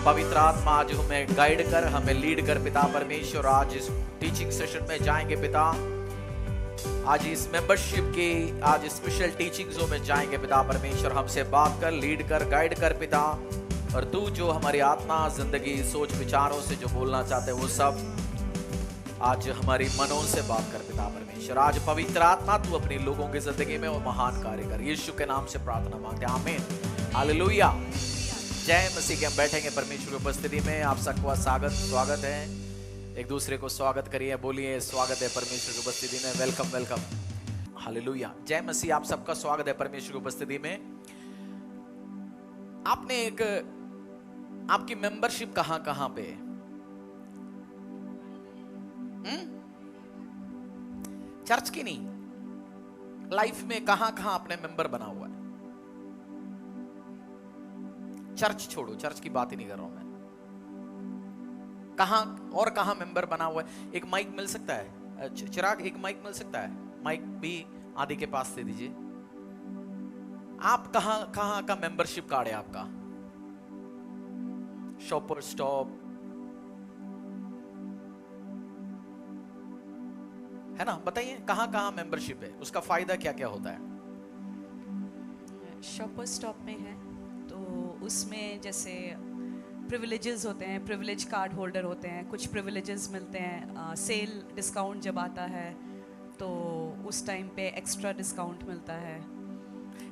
पवित्र आत्मा आज हमें गाइड कर, हमें लीड कर पिता परमेश्वर। आज इस टीचिंग सेशन में जाएंगे पिता, आज इस मेंबरशिप की आज स्पेशल टीचिंग्सों में जाएंगे पिता परमेश्वर। हमसे बात कर, लीड कर, गाइड कर पिता। और तू जो हमारी आत्मा, जिंदगी, सोच, विचारों से जो बोलना चाहते हैं वो सब आज हमारी मनों से बात कर पिता परमेश्वर। आज पवित्र आत्मा तू अपनी लोगों की जिंदगी में वो महान कार्य कर, यीशु के नाम से प्रार्थना मांगते हैं, आमीन, हालेलुया। जय मसीह के। हम बैठेंगे परमेश्वर की उपस्थिति में। आप सबका स्वागत है। एक दूसरे को स्वागत करिए, बोलिए स्वागत है परमेश्वर की उपस्थिति में। Welcome welcome, hallelujah. जय मसीह। आप सबका स्वागत है परमेश्वर की उपस्थिति में। आपने एक आपकी मेंबरशिप कहां कहां पे? चर्च की नहीं, लाइफ में कहां कहां आपने मेंबर बना हुआ है? चर्च छोड़ो, चर्च की बात ही नहीं कर रहा हूं मैं। कहां और कहां मेंबर बना हुआ है? एक माइक मिल सकता है? चिराग, एक माइक मिल सकता है? माइक भी आदि के पास दे दीजिए। आप कहां कहां का मेंबरशिप कार्ड है आपका? शॉपर स्टॉप है ना? बताइए कहां कहां मेंबरशिप है, उसका फायदा क्या क्या होता है? शॉपर स्टॉप में है तो उसमें जैसे प्रिविलेजेस होते हैं, प्रिविलेज कार्ड होल्डर होते हैं, कुछ प्रिविलेजेस मिलते हैं। सेल डिस्काउंट जब आता है तो उस टाइम पे एक्स्ट्रा डिस्काउंट मिलता है।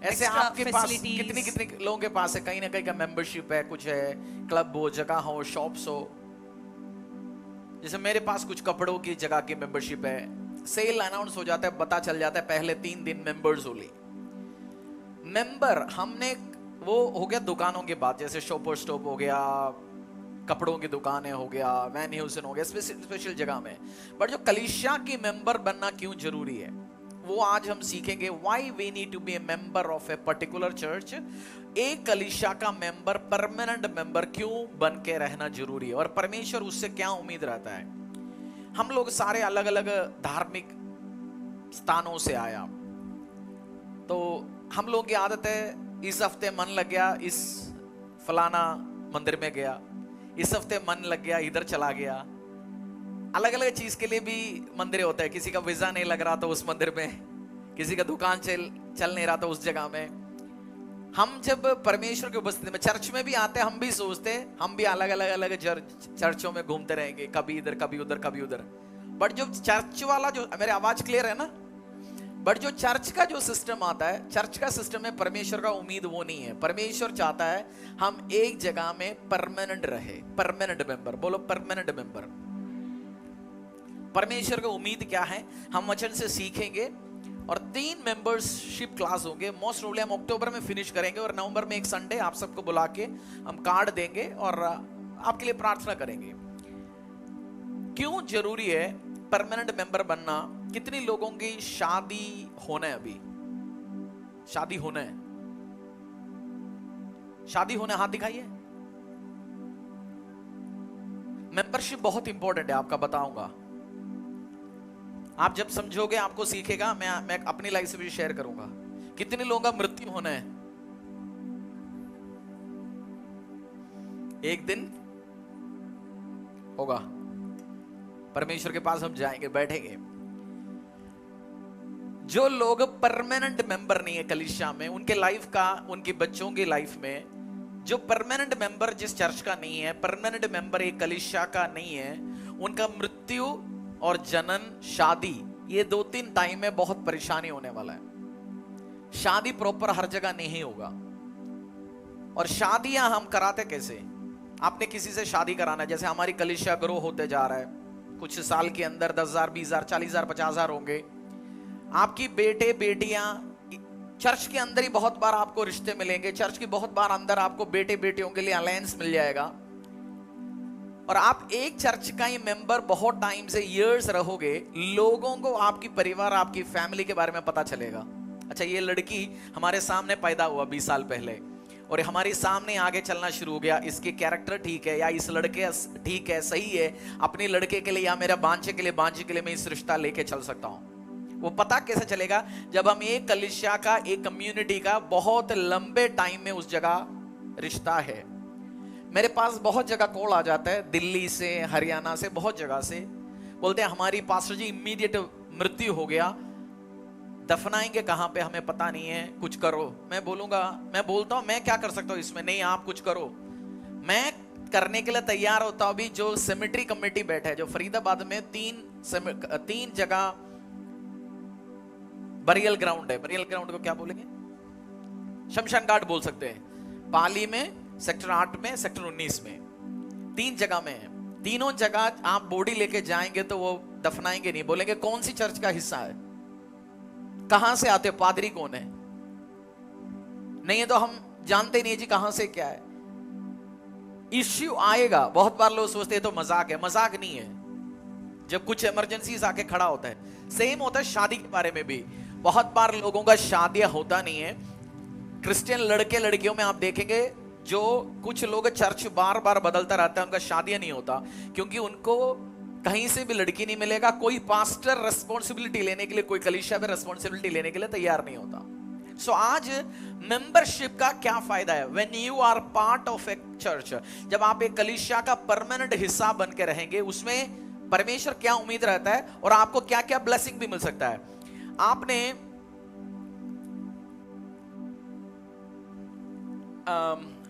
ऐसे आपके पास कितनी कितनी लोगों के पास है? कहीं ना कहीं का मेंबरशिप है, कुछ है, क्लब हो, जगह हो, शॉप्स हो। जैसे मेरे पास कुछ कपड़ों की जगह की मेंबरशिप है। सेल अनाउंस हो जाता है, पता चल जाता है पहले 3 दिन मेंबर्स ओनली। मेंबर हमने वो हो गया दुकानों के बाद, जैसे शॉपर स्टॉप हो गया, कपड़ों की दुकानें हो गया, वैन ह्यूसन हो गया, स्पेशल जगह में। बट जो कलीसिया की मेंबर बनना क्यों जरूरी है वो आज हम सीखेंगे। Why we need to be a member of a particular church. एक कलीसिया का मेंबर, परमानेंट मेंबर क्यों बन के रहना जरूरी है और परमेश्वर उससे क्या उम्मीद रहता है। हम लोग सारे अलग अलग धार्मिक स्थानों से आया, तो हम लोगों की आदत है इस हफ्ते मन लग गया इस फलाना मंदिर में गया, इस हफ्ते मन लग गया इधर चला गया। अलग अलग चीज के लिए भी मंदिर होता है। किसी का वीजा नहीं लग रहा तो उस मंदिर में, किसी का दुकान चल नहीं रहा तो उस जगह में। हम जब परमेश्वर की उपस्थिति में चर्च में भी आते हैं, हम भी सोचते हैं हम भी अलग अलग चर्चों में घूमते रहेंगे, कभी इधर कभी उधर कभी उधर। बट जो चर्च वाला, जो मेरे आवाज क्लियर है ना? बट जो चर्च का जो सिस्टम आता है, चर्च का सिस्टम में परमेश्वर का उम्मीद वो नहीं है। परमेश्वर चाहता है हम एक जगह में परमानेंट रहे, परमानेंट मेंबर। बोलो परमानेंट मेंबर। परमेश्वर की उम्मीद क्या है? हम वचन से सीखेंगे और 3 मेंबरशिप क्लास होंगे। मोस्ट प्रोबेबली हम अक्टूबर में फिनिश करेंगे और नवंबर में एक संडे आप सबको बुला के हम कार्ड देंगे और आपके लिए प्रार्थना करेंगे। क्यों जरूरी है परमानेंट मेंबर बनना? कितनी लोगों की शादी होना है? अभी शादी होना है, शादी होना, हाथ दिखाइए। मेंबरशिप बहुत इंपॉर्टेंट है, आपका बताऊंगा। आप जब समझोगे आपको सीखेगा। मैं अपनी लाइफ से भी शेयर करूंगा। कितने लोगों का मृत्यु होना है? एक दिन होगा, परमेश्वर के पास हम जाएंगे, बैठेंगे। जो लोग परमानेंट मेंबर नहीं है कलीसिया में, उनके लाइफ का, उनके बच्चों की लाइफ में जो परमानेंट मेंबर जिस चर्च का नहीं है, परमानेंट मेंबर एक कलीसिया का नहीं है, उनका मृत्यु और जनन, शादी, ये 2-3 टाइम में बहुत परेशानी होने वाला है। शादी प्रॉपर हर जगह नहीं होगा। और शादियां हम कराते कैसे? आपने किसी से शादी कराना है, जैसे हमारी कलीसिया ग्रो होते जा रहा है, कुछ साल के अंदर 10,000, 20,000, 40,000, 50,000 होंगे। आपकी बेटे बेटियां चर्च के अंदर ही बहुत बार आपको रिश्ते मिलेंगे। चर्च की बहुत बार अंदर आपको बेटे बेटियों के लिए अलायंस मिल जाएगा। और आप एक चर्च का ही मेंबर बहुत टाइम से, ईयर्स रहोगे, लोगों को आपकी परिवार, आपकी फैमिली के बारे में पता चलेगा। अच्छा, ये लड़की हमारे सामने पैदा हुआ 20 साल पहले और हमारे सामने आगे चलना शुरू हो गया। इसके कैरेक्टर ठीक है, या इस लड़के ठीक है, सही है, अपने लड़के के लिए या मेरा बांचे के लिए मैं इस रिश्ता लेके चल सकता हूं। वो पता कैसे चलेगा? जब हम एक कलीसिया का, एक कम्युनिटी का बहुत लंबे टाइम में उस जगह रिश्ता है। मेरे पास बहुत जगह कॉल आ जाता है, दिल्ली से, हरियाणा से, बहुत जगह से, बोलते हैं हमारी पास्टर जी इमीडिएट मृत्यु हो गया, दफनाएंगे कहां पे हमें पता नहीं है, कुछ करो। मैं बोलता हूं मैं क्या कर सकता हूं इसमें? नहीं, आप कुछ करो। मैं करने के लिए तैयार होता हूं। अभी जो सेमेट्री कमेटी बैठा है, जो फरीदाबाद में तीन जगह बरियल ग्राउंड है, बरियल ग्राउंड को क्या बोलेंगे? शमशान घाट बोल सकते हैं। पाली में, सेक्टर 8 में, सेक्टर 19 में, 3 जगह में है। तीनों जगह आप बॉडी लेके जाएंगे तो वो दफनाएंगे नहीं, बोलेंगे कौन सी चर्च का हिस्सा है, कहां से आते, पादरी कौन है, नहीं है तो हम जानते नहीं जी कहां से क्या है। इश्यू आएगा। बहुत बार लोग सोचते हैं तो मजाक है, मजाक नहीं है। जब कुछ इमरजेंसीज आके खड़ा होता है। सेम होता है शादी के बारे में भी। बहुत बार लोगों का शादियां होता नहीं है। क्रिश्चियन लड़के लड़कियों में आप देखेंगे जो कुछ लोग चर्च बार बार बदलता रहता है, उनका शादियां नहीं होता, क्योंकि उनको कहीं से भी लड़की नहीं मिलेगा। कोई पास्टर रेस्पॉन्सिबिलिटी लेने के लिए, कोई कलीसिया में रेस्पॉन्सिबिलिटी लेने के लिए तैयार नहीं होता। सो आज मेंबरशिप का क्या फायदा है? When you are part of a church, जब आप एक कलीसिया का परमानेंट हिस्सा बन के रहेंगे, उसमें परमेश्वर क्या उम्मीद रहता है और आपको क्या क्या ब्लेसिंग भी मिल सकता है। आपने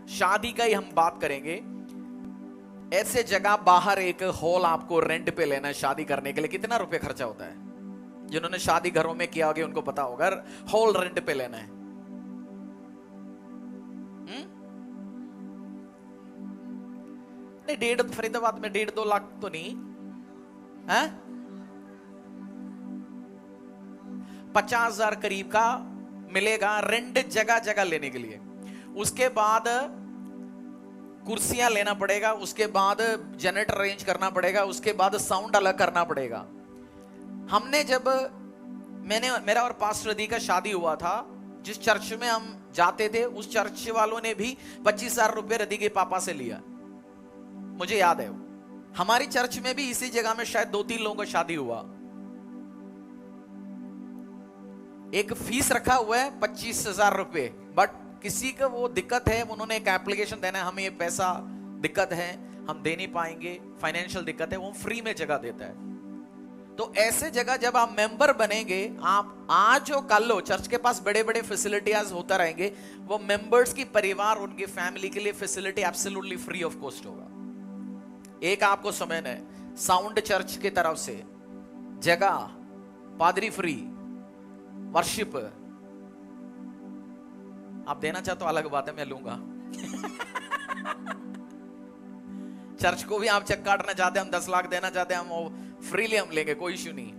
शादी का ही हम बात करेंगे। ऐसे जगह बाहर एक हॉल आपको रेंट पे लेना है शादी करने के लिए, कितना रुपए खर्चा होता है? जिन्होंने शादी घरों में किया होगा उनको पता होगा। हॉल रेंट पे लेना है, नहीं, फरीदाबाद में 1.5-2 लाख तो नहीं है, 50,000 करीब का मिलेगा रेंट जगह जगह लेने के लिए। उसके बाद कुर्सियां लेना पड़ेगा, उसके बाद जनरेटर अरेंज करना पड़ेगा, उसके बाद साउंड अलग करना पड़ेगा। हमने जब मेरा और पास्टर दी का शादी हुआ था, जिस चर्च में हम जाते थे उस चर्च वालों ने भी 25,000 रुपए रदी के पापा से लिया, मुझे याद है। हमारी चर्च में भी इसी जगह में शायद 2-3 लोगों का शादी हुआ। एक फीस रखा हुआ है 25,000 रुपए, बट किसी का वो दिक्कत है, उन्होंने एक एप्लीकेशन देना है, हमें ये पैसा दिक्कत है, हम दे नहीं पाएंगे, फाइनेंशियल दिक्कत है, वो फ्री में जगह देता है। तो ऐसे जगह जब आप मेंबर बनेंगे, आप आज और कल हो, चर्च के पास बड़े बड़े फैसिलिटीज होता रहेंगे, वो मेंबर्स की परिवार, उनकी फैमिली के लिए facility absolutely free of cost होगा। एक आपको समझना है, साउंड चर्च की तरफ से जगह, पादरी फ्री, वर्शिप आप देना चाहते हो अलग बात है, मैं लूंगा। चर्च को भी आप चेक काटना चाहते हैं, हम 10 लाख देना चाहते हैं, हम फ्रीली हम लेंगे, कोई इश्यू नहीं।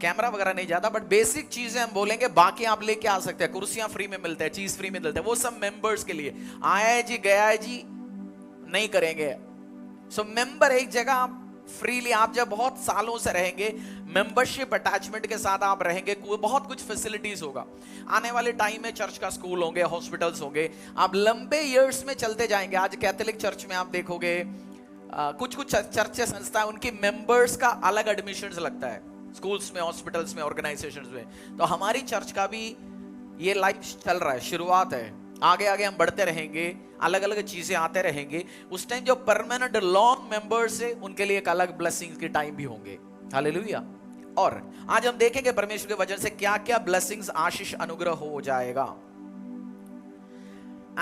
कैमरा वगैरह नहीं जाता, बट बेसिक चीजें हम बोलेंगे, बाकी आप लेके आ सकते हैं। कुर्सियां फ्री में मिलते हैं, चीज फ्री में मिलते हैं, वो सब मेंबर्स के लिए। आया है जी, गया है जी, नहीं करेंगे। सो मेंबर एक जगह आप फ्रीली, आप जब बहुत सालों से रहेंगे, मेंबरशिप अटैचमेंट के साथ आप रहेंगे, बहुत कुछ फैसिलिटीज होगा। आने वाले टाइम में चर्च का स्कूल होंगे, हॉस्पिटल्स होंगे, आप लंबे इयर्स में चलते जाएंगे। आज कैथोलिक चर्च में आप देखोगे कुछ कुछ चर्च संस्था, उनकी मेंबर्स का अलग एडमिशंस लगता है, स्कूल्स में, हॉस्पिटल्स में, ऑर्गेनाइजेशंस में। तो हमारी चर्च का भी ये लाइफ चल रहा है, शुरुआत है, आगे आगे हम बढ़ते रहेंगे, अलग अलग चीजें आते रहेंगे। उस टाइम जो परमानेंट लॉन्ग मेंबर्स है, उनके लिए एक अलग ब्लेसिंग्स के टाइम भी होंगे। हालेलुया। और आज हम देखेंगे परमेश्वर के वचन से क्या क्या ब्लेसिंग्स, आशीष, अनुग्रह हो जाएगा।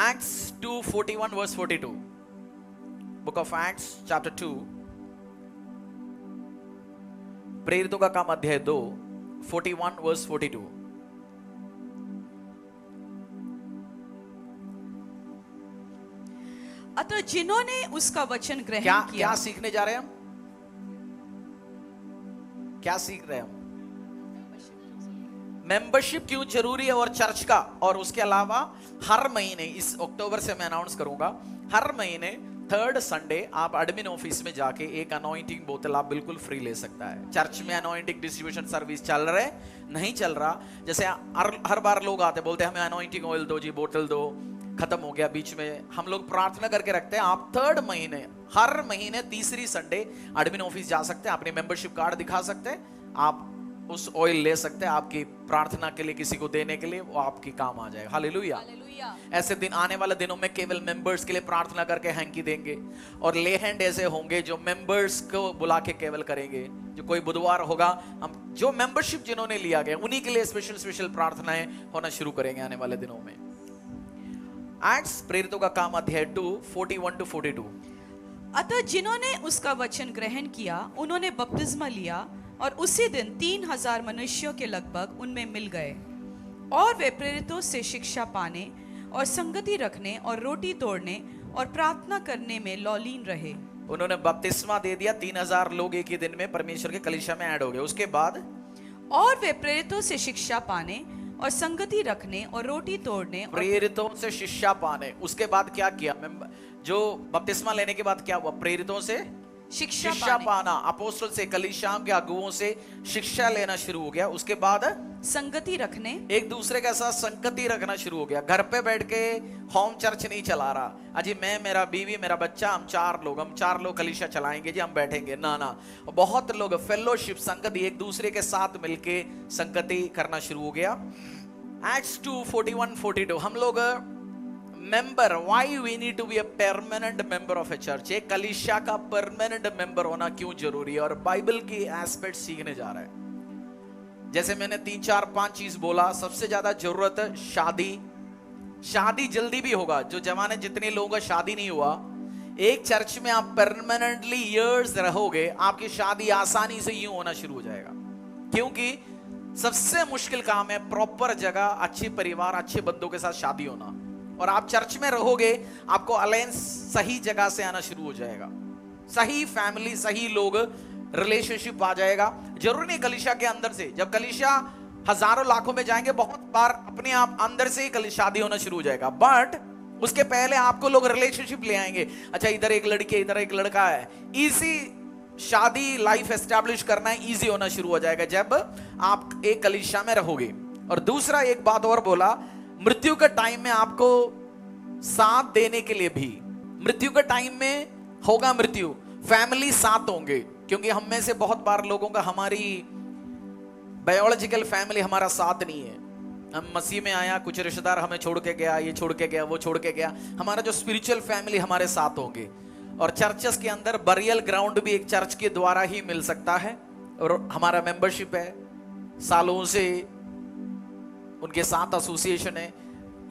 Acts 2:41 verse 42, book of Acts chapter 2, प्रेरितों का काम अध्याय 2, 41 verse 42। अतः जिन्होंने उसका वचन ग्रहण किया। क्या सीखने जा रहे हैं हम? क्या सीख रहे हैं हम? मेंबरशिप क्यों जरूरी है और चर्च का। और उसके अलावा हर महीने, इस अक्टूबर से मैं अनाउंस करूंगा, हर महीने 3rd संडे आप एडमिन ऑफिस में जाके एक अनॉइंटिंग बोतल आप बिल्कुल फ्री ले सकता है। चर्च में अनॉइंटिंग डिस्ट्रीब्यूशन सर्विस चल रहा है, नहीं चल रहा। जैसे हर बार लोग आते बोलते हैं हमें अनॉइंटिंग ऑयल दो जी, बोतल दो, खत्म हो गया बीच में। हम लोग प्रार्थना करके रखते हैं, आप 3rd महीने, हर महीने 3री संडे एडमिन ऑफिस जा सकते हैं, अपनी मेंबरशिप कार्ड दिखा सकते हैं, आप उस ऑयल ले सकते हैं आपकी प्रार्थना के लिए, किसी को देने के लिए, वो आपकी काम आ जाएगा। हालेलुया। ऐसे दिन आने वाले दिनों में केवल मेंबर्स के लिए प्रार्थना करके हैंकी देंगे, और ले हैंड ऐसे होंगे जो मेंबर्स को बुला के केवल करेंगे। जो कोई बुधवार होगा, हम जो मेंबरशिप जिन्होंने लिया गया उन्हीं के लिए स्पेशल प्रार्थनाएं होना शुरू करेंगे आने वाले दिनों में। एक्ट्स प्रेरितों का काम अध्याय 2 41 to 42। अतः जिन्होंने उसका वचन ग्रहण किया उन्होंने बपतिस्मा लिया, और उसी दिन 3000 मनुष्यों के लगभग उनमें मिल गए, और वे प्रेरितों से शिक्षा पाने और संगति रखने और रोटी तोड़ने और प्रार्थना करने में लौलीन रहे। उन्होंने बपतिस्मा दे दिया, 3000 लोग एक ही दिन में परमेश्वर के कलीसिया में ऐड हो गए। उसके बाद और वे प्रेरितों से शिक्षा पाने और संगति रखने और रोटी तोड़ने प्रेरितों से शिक्षा पाने। उसके बाद क्या किया? जो बपतिस्मा लेने के बाद क्या हुआ? प्रेरितों से शिक्षा पाना, अपोस्तल से, कलीसिया के अगुवों से शिक्षा लेना शुरू हो गया। उसके बाद संगति रखने, एक दूसरे के साथ संगति रखना शुरू हो गया। घर पे बैठ के होम चर्च नहीं चला रहा, अजी मैं, मेरा बीवी, मेरा बच्चा, हम चार लोग कलीसिया चलाएंगे जी, हम बैठेंगे ना। बहुत लोग फेलोशिप, संगति, एक दूसरे के साथ मिलके संगति करना शुरू हो गया। एक्ट्स 2 41 42। हम लोग member, why we need to be a permanent member of a church. एक कलीसिया का परमानेंट मेंबर होना क्यों जरूरी है, और बाइबल की एस्पेक्ट सीखने जा रहा है। जैसे मैंने 3 4 5 चीज बोला। सबसे ज्यादा जरूरत है शादी जल्दी भी होगा। जो जमाने जितने लोगों का शादी नहीं हुआ, एक चर्च में आप परमानेंटली ईयर्स रहोगे, आपकी शादी आसानी से यूं होना शुरू हो जाएगा। क्योंकि सबसे मुश्किल काम है प्रॉपर जगह, अच्छे परिवार, अच्छे बंदों के साथ शादी होना। और आप चर्च में रहोगे, आपको अलायंस सही जगह से आना शुरू हो जाएगा, सही फैमिली, सही लोग, रिलेशनशिप आ जाएगा। जरूरी नहीं कलीसिया के अंदर से। जब कलीसिया हजारों लाखों में जाएंगे, बहुत बार अपने आप अंदर से ही शादी होना शुरू हो जाएगा। बट उसके पहले आपको लोग रिलेशनशिप ले आएंगे। अच्छा, इधर एक लड़की है, इधर एक लड़का है। इसी शादी लाइफ एस्टैब्लिश करना इजी होना शुरू हो जाएगा जब आप एक कलीसिया में रहोगे। और दूसरा एक बात और बोला, मृत्यु के टाइम में आपको साथ देने के लिए भी, मृत्यु के टाइम में होगा मृत्यु, फैमिली साथ होंगे। क्योंकि हम में से बहुत बार लोगों का, हमारी बायोलॉजिकल फैमिली हमारा साथ नहीं है। हम मसीह में आया, कुछ रिश्तेदार हमें छोड़ के गया, ये छोड़ के गया, वो छोड़ के गया। हमारा जो स्पिरिचुअल फैमिली हमारे साथ होंगे। और चर्चेस के अंदर बरियल ग्राउंड भी एक चर्च के द्वारा ही मिल सकता है। और हमारा मेंबरशिप है, सालों से उनके साथ एसोसिएशन है।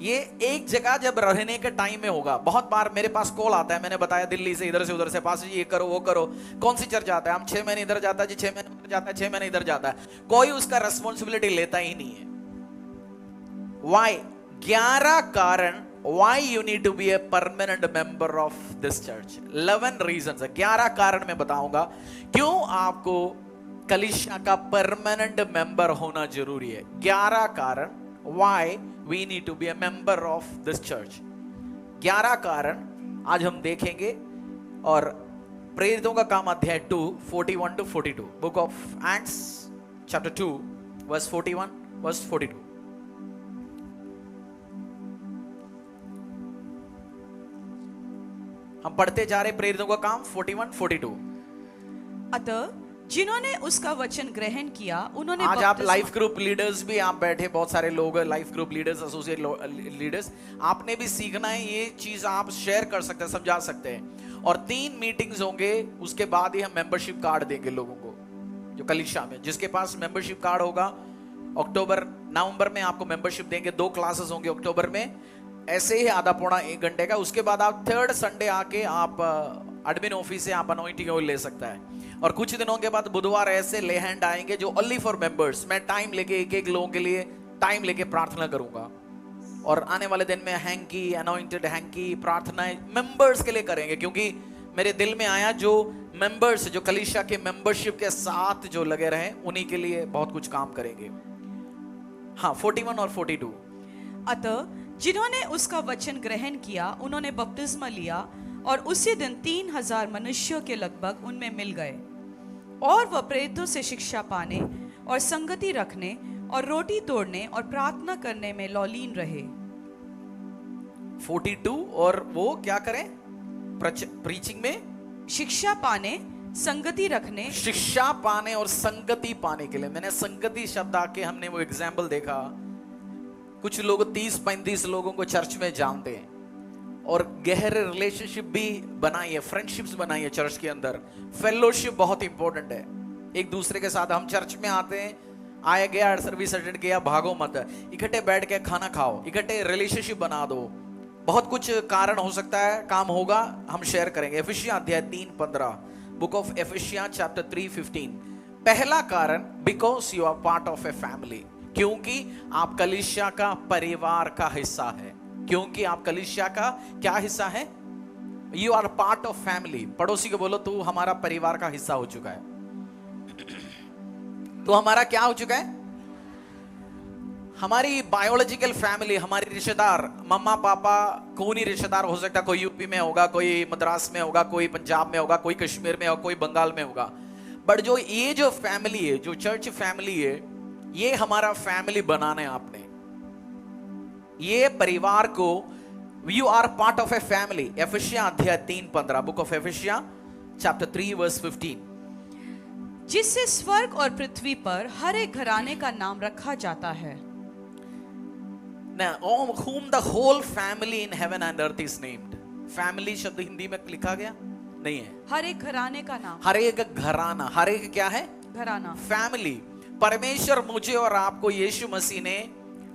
ये एक जगह जब रहने के टाइम में होगा। बहुत बार मेरे पास कॉल आता है, मैंने बताया दिल्ली से, इधर से उधर से, पास ये करो वो करो, कौन सी चर्च आता है? हम 6 महीने इधर जाता है जी, 6 महीने उधर जाता है, 6 महीने इधर जाता है। कोई उसका रेस्पॉन्सिबिलिटी लेता ही नहीं है। वाई? 11 कारण why you need to be a permanent member of this church। 11 reasons है, 11 कारण मैं बताऊंगा क्यों आपको कलीसिया का परमानेंट मेंबर होना जरूरी है। 11 कारण why we need to be a member of this church। 11 कारण आज हम देखेंगे। और प्रेरितों का काम अध्याय 2 41 to 42, book of Acts chapter 2 verse 41 verse 42। हम पढ़ते जा रहे प्रेरितों का काम 41 42। अतः जिन्होंने उसका वचन ग्रहण किया उन्होंने, आज आप लाइफ ग्रुप लीडर्स भी आप बैठे, बहुत सारे लोग life group leaders, associate leaders, आपने भी सीखना है। ये चीज आप शेयर कर सकते हैं, समझा सकते हैं। और 3 मीटिंग्स होंगे, उसके बाद ही हम मेंबरशिप कार्ड देंगे लोगों को जो कलीसिया में। जिसके पास मेंबरशिप कार्ड होगा, अक्टूबर नवंबर में आपको मेंबरशिप देंगे। 2 क्लासेस होंगे अक्टूबर में, ऐसे ही आधा पौना 1 घंटे का। उसके बाद आप 3rd संडे आके आप एडमिन ऑफिस से आप अनॉइंटिंग ऑयल ले सकता है। और कुछ दिनों के बाद बुधवार ऐसे ले हैंड आएंगे जो ओनली फॉर मेंबर्स। मैं टाइम लेके एक लोगों के लिए टाइम लेके प्रार्थना करूंगा। और आने वाले दिन में हैंकी, अनॉइंटेड हैंकी प्रार्थनाएं मेंबर्स के लिए करेंगे। क्योंकि मेरे दिल में आया जो मेंबर्स, जो कलीसिया के मेंबरशिप के साथ जो लगे रहे, उन्हीं के लिए बहुत कुछ काम करेंगे। हाँ, 41 और 42। अतः जिन्होंने उसका वचन ग्रहण किया उन्होंने बपतिस्मा लिया, और उसी दिन 3000 मनुष्यों के लगभग उनमें मिल गए। और वह प्रेरितों से शिक्षा पाने और संगति रखने और रोटी तोड़ने और प्रार्थना करने में लौलीन रहे। 42 और वो क्या करें? प्रीचिंग में शिक्षा पाने, संगति रखने, शिक्षा पाने और संगति पाने के लिए। मैंने संगति शब्द आके हमने वो एग्जाम्पल देखा, कुछ लोग 30-35 लोगों को चर्च में जानते हैं और गहरे रिलेशनशिप भी बनाई है, फ्रेंडशिप्स बनाई है चर्च के अंदर। फेलोशिप बहुत इंपॉर्टेंट है, एक दूसरे के साथ। हम चर्च में आते हैं, आया गया, सर्विस अटेंड किया, भागो मत, इकट्ठे बैठ के खाना खाओ, इकट्ठे रिलेशनशिप बना दो। बहुत कुछ कारण हो सकता है, काम होगा, हम शेयर करेंगे। एफिसियां अध्याय 3:15, बुक ऑफ एफिसियां चैप्टर 3:15। पहला कारण, because you are part of a family, क्योंकि आप कलीसिया का परिवार का हिस्सा है। क्योंकि आप कलीसिया का क्या हिस्सा है? You are part of family. पड़ोसी को बोलो, तू हमारा परिवार का हिस्सा हो चुका है। तो हमारा क्या हो चुका है? हमारी बायोलॉजिकल फैमिली, हमारी रिश्तेदार, मम्मा पापा, कौन ही रिश्तेदार हो सकता है। कोई यूपी में होगा, कोई मद्रास में होगा, कोई पंजाब में होगा, कोई कश्मीर में होगा, कोई बंगाल में होगा। बट जो ये जो फैमिली है, जो चर्च फैमिली है, ये हमारा फैमिली बनाना है आपने। ये परिवार को, you are part of a family. Ephesians अध्याय 3:15, बुक ऑफ एफिसियां चैप्टर 3:15। जिससे स्वर्ग और पृथ्वी पर हर एक घराने का नाम रखा जाता है। Now, on whom the whole family in heaven and earth is named. Family शब्द हिंदी में लिखा गया नहीं है। हर एक घराने का नाम, हर एक घराना, हर एक क्या है? घराना। फैमिली। परमेश्वर मुझे और आपको यीशु मसीह ने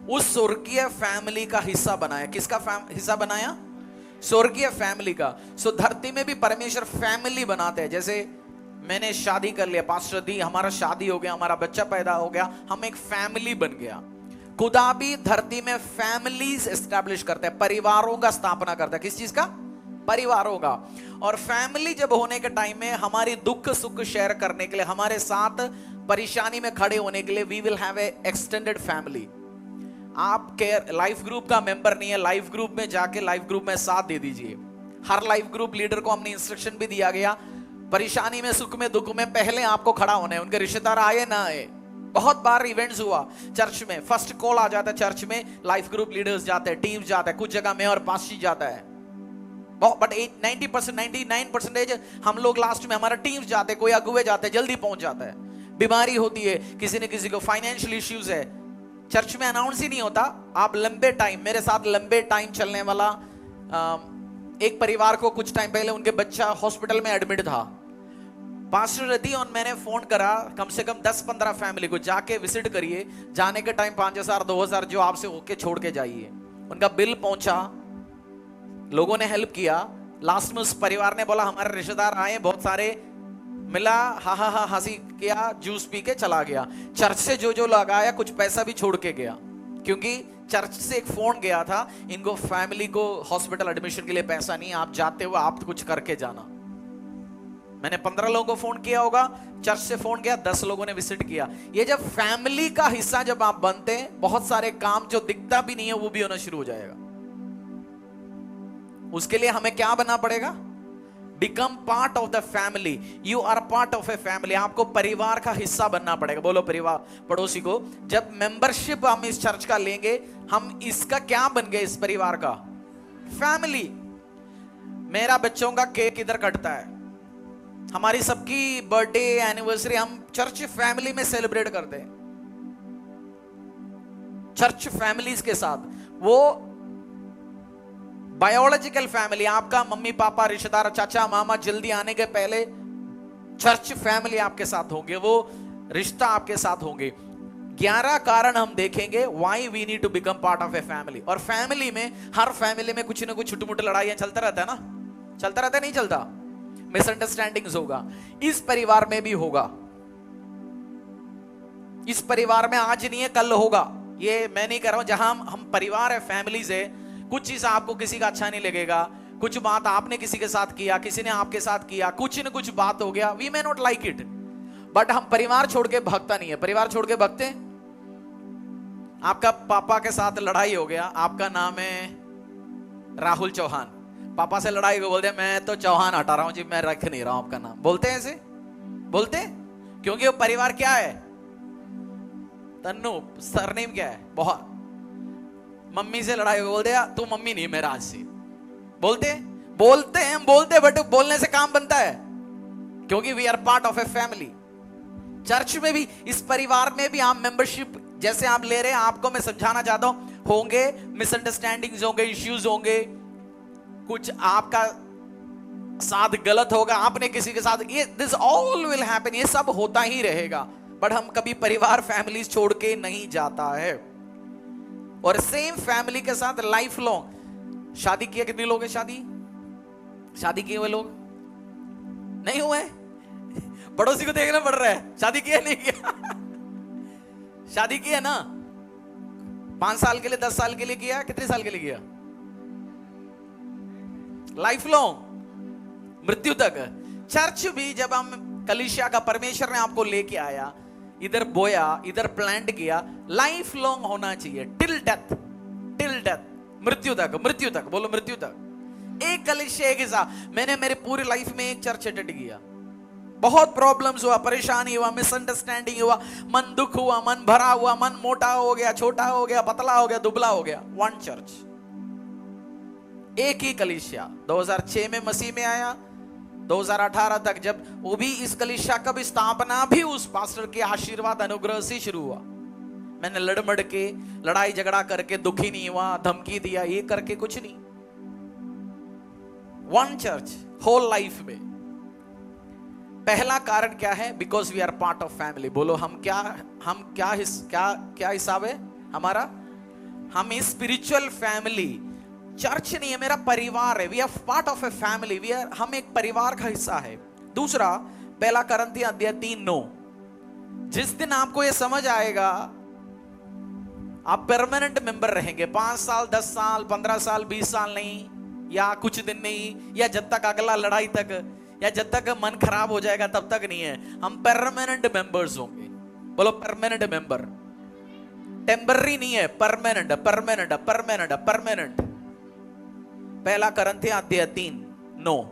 उस स्वर्गीय फैमिली का हिस्सा बनाया। किसका हिस्सा बनाया? स्वर्गीय फैमिली का। सो धरती में भी परमेश्वर फैमिली बनाते हैं। जैसे मैंने शादी कर लिया, पास्टर दी, हमारा शादी हो गया, हमारा बच्चा पैदा हो गया, हम एक फैमिली बन गया। खुदा भी धरती में फैमिलीज एस्टैब्लिश करता है, परिवारों का स्थापना करता है। किस चीज का? परिवारों का। और फैमिली जब होने के टाइम में हमारी दुख सुख शेयर करने के लिए, हमारे साथ परेशानी में खड़े होने के लिए, we will have a extended family. आप केयर लाइफ ग्रुप का मेंबर नहीं है, लाइफ ग्रुप में जाके लाइफ ग्रुप में साथ दे दीजिए। हर लाइफ ग्रुप लीडर को हमने इंस्ट्रक्शन भी दिया गया, परेशानी में, सुख में, दुख में पहले आपको खड़ा होना है। उनके रिश्तेदार आए ना आए, बहुत बार इवेंट्स हुआ चर्च में, फर्स्ट कॉल आ जाता है चर्च में, लाइफ ग्रुप लीडर्स जाते हैं, टीम्स जाता है, कुछ जगह में और पास्टर जाता है। बट 90%, 99% हम लोग लास्ट में हमारा टीम्स जाते हैं, कोई अगुवे जाते हैं, जल्दी पहुंच जाता है। बीमारी होती है, किसी न किसी को फाइनेंशियल इश्यूज है, चर्च में अनाउंस ही नहीं होता। आप लंबे टाइम, मेरे साथ लंबे टाइम चलने वाला एक परिवार को कुछ टाइम पहले उनके बच्चा हॉस्पिटल में एडमिट था। पास्टर रदी और मैंने फोन करा, कम से कम 10-15 फैमिली को जाके विजिट करिए। जाने के टाइम 5,000 2,000 जो आपसे होके छोड़ के जाइए। उनका बिल पहुंचा, लोगों ने हेल्प किया। लास्ट में उस परिवार ने बोला हमारे रिश्तेदार आए बहुत सारे, मिला, हा हा हा हंसी किया, जूस पी के चला गया। चर्च से जो जो लगाया कुछ पैसा भी छोड़ के गया, क्योंकि चर्च से एक फोन गया था, इनको फैमिली को हॉस्पिटल एडमिशन के लिए पैसा नहीं, आप जाते हो आप कुछ करके जाना। मैंने 15 लोगों को फोन किया होगा, चर्च से फोन गया, 10 लोगों ने विजिट किया। ये जब फैमिली का हिस्सा जब आप बनते हैं, बहुत सारे काम जो दिखता भी नहीं है वो भी होना शुरू हो जाएगा। उसके लिए हमें क्या बनना पड़ेगा? Become part of the family. You are part of a family. आपको परिवार का हिस्सा बनना पड़ेगा। बोलो परिवार, पड़ोसी को। जब मेंबरशिप हम इस चर्च का लेंगे, हम इसका क्या बन गए? इस परिवार का फैमिली। मेरा बच्चों का केक इधर कटता है, हमारी सबकी बर्थडे एनिवर्सरी हम चर्च फैमिली में सेलिब्रेट करते हैं, चर्च फैमिलीज के साथ। वो बायोलॉजिकल फैमिली, आपका मम्मी पापा, रिश्तेदार, चाचा मामा जल्दी आने के पहले चर्च फैमिली आपके साथ होंगे, वो रिश्ता आपके साथ होंगे। 11 कारण हम देखेंगे why we need to become part of a family. और फैमिली में, हर फैमिली में कुछ ना कुछ छोटी मोटी लड़ाइयां चलता रहता है ना, चलता रहता है, नहीं चलता? मिसअंडरस्टैंडिंग्स होगा, इस परिवार में भी होगा। इस परिवार में आज नहीं है कल होगा। ये मैं नहीं कह रहा हूं, जहां हम परिवार है, फैमिलीज है, कुछ चीज आपको किसी का अच्छा नहीं लगेगा, कुछ बात आपने किसी के साथ किया, किसी ने आपके साथ किया, कुछ न कुछ बात हो गया, we may not like it, but हम परिवार छोड़ के भागता नहीं है। परिवार छोड़ के भागते? आपका पापा के साथ लड़ाई हो गया, आपका नाम है राहुल चौहान, पापा से लड़ाई को बोलते मैं तो चौहान हटा रहा हूं जी, मैं रख नहीं रहा हूं आपका नाम। बोलते हैं ऐसे? बोलते? क्योंकि वो परिवार क्या है? तन्नू, सरनेम क्या है? बहुत। मम्मी से लड़ाई को बोल दिया, तू मम्मी नहीं मेरा आज से। बोलते? बोलते हैं, हम बोलते, बट बोलने से काम बनता है? क्योंकि we are part of a family. Church में भी, इस परिवार में भी आप मेंबरशिप जैसे आप ले रहे हैं, आपको मैं समझाना चाहता हूं, होंगे मिसअंडरस्टैंडिंग्स, होंगे इश्यूज, होंगे कुछ आपका साथ गलत होगा, आपने किसी के साथ, ये दिस ऑल विल हैपन, ये सब होता ही रहेगा। बट हम कभी परिवार फैमिली छोड़ के नहीं जाता है। और सेम फैमिली के साथ लाइफ लॉन्ग। शादी किए कितने लोग हैं? शादी किए हुए लोग नहीं हुए? पड़ोसी को देखना पड़ रहा है, शादी किया नहीं किया? शादी किया ना, 5 साल के लिए, 10 साल के लिए किया, कितने साल के लिए किया? लाइफ लॉन्ग, मृत्यु तक। चर्च भी जब हम कलीसिया का परमेश्वर ने आपको लेके आया, इधर बोया, इधर प्लांट किया, लाइफ लॉन्ग होना चाहिए, टिल डेथ, मृत्यु तक, मृत्यु तक, बोलो मृत्यु तक। एक कलीसिया एक हिसाब। मैंने मेरे पूरी लाइफ में एक चर्च अटेंड किया, बहुत प्रॉब्लम्स हुआ, परेशानी हुआ, मिसअंडरस्टैंडिंग हुआ, मन दुख हुआ, मन भरा हुआ, मन मोटा हो गया, छोटा हो गया, पतला हो गया, दुबला हो गया। वन चर्च, एक ही कलीसिया। 2006 में मसीह में आया, 2018 तक, जब वो भी इस कलीसिया का भी स्थापना भी उस पास्टर के आशीर्वाद अनुग्रह से शुरू हुआ। मैंने लड़मड़ के, लड़ाई झगड़ा करके दुखी नहीं हुआ, धमकी दिया, ये करके कुछ नहीं। वन चर्च होल लाइफ में। पहला कारण क्या है? Because we are part of family. बोलो हम क्या हिसाब है हमारा? हम इस स्पिरिचुअल फैमिली, चर्च नहीं है, मेरा परिवार है। We are part of a family, हम एक परिवार का हिस्सा है। दूसरा, पहला करंथिया अध्याय 3:9, जिस दिन आपको ये समझ आएगा, आप परमानेंट मेंबर रहेंगे। 5 साल, 10 साल, 15 साल, 20 साल नहीं, या कुछ दिन नहीं, या जब तक अगला लड़ाई तक, या जब तक मन खराब हो जाएगा तब तक नहीं है। हम परमानेंट मेंबर्स होंगे। बोलो परमानेंट मेंबर, टेम्पररी नहीं है, परमानेंट, परमानेंट, परमानेंट, परमानेंट। पहला करंथिया अध्याय 3:9,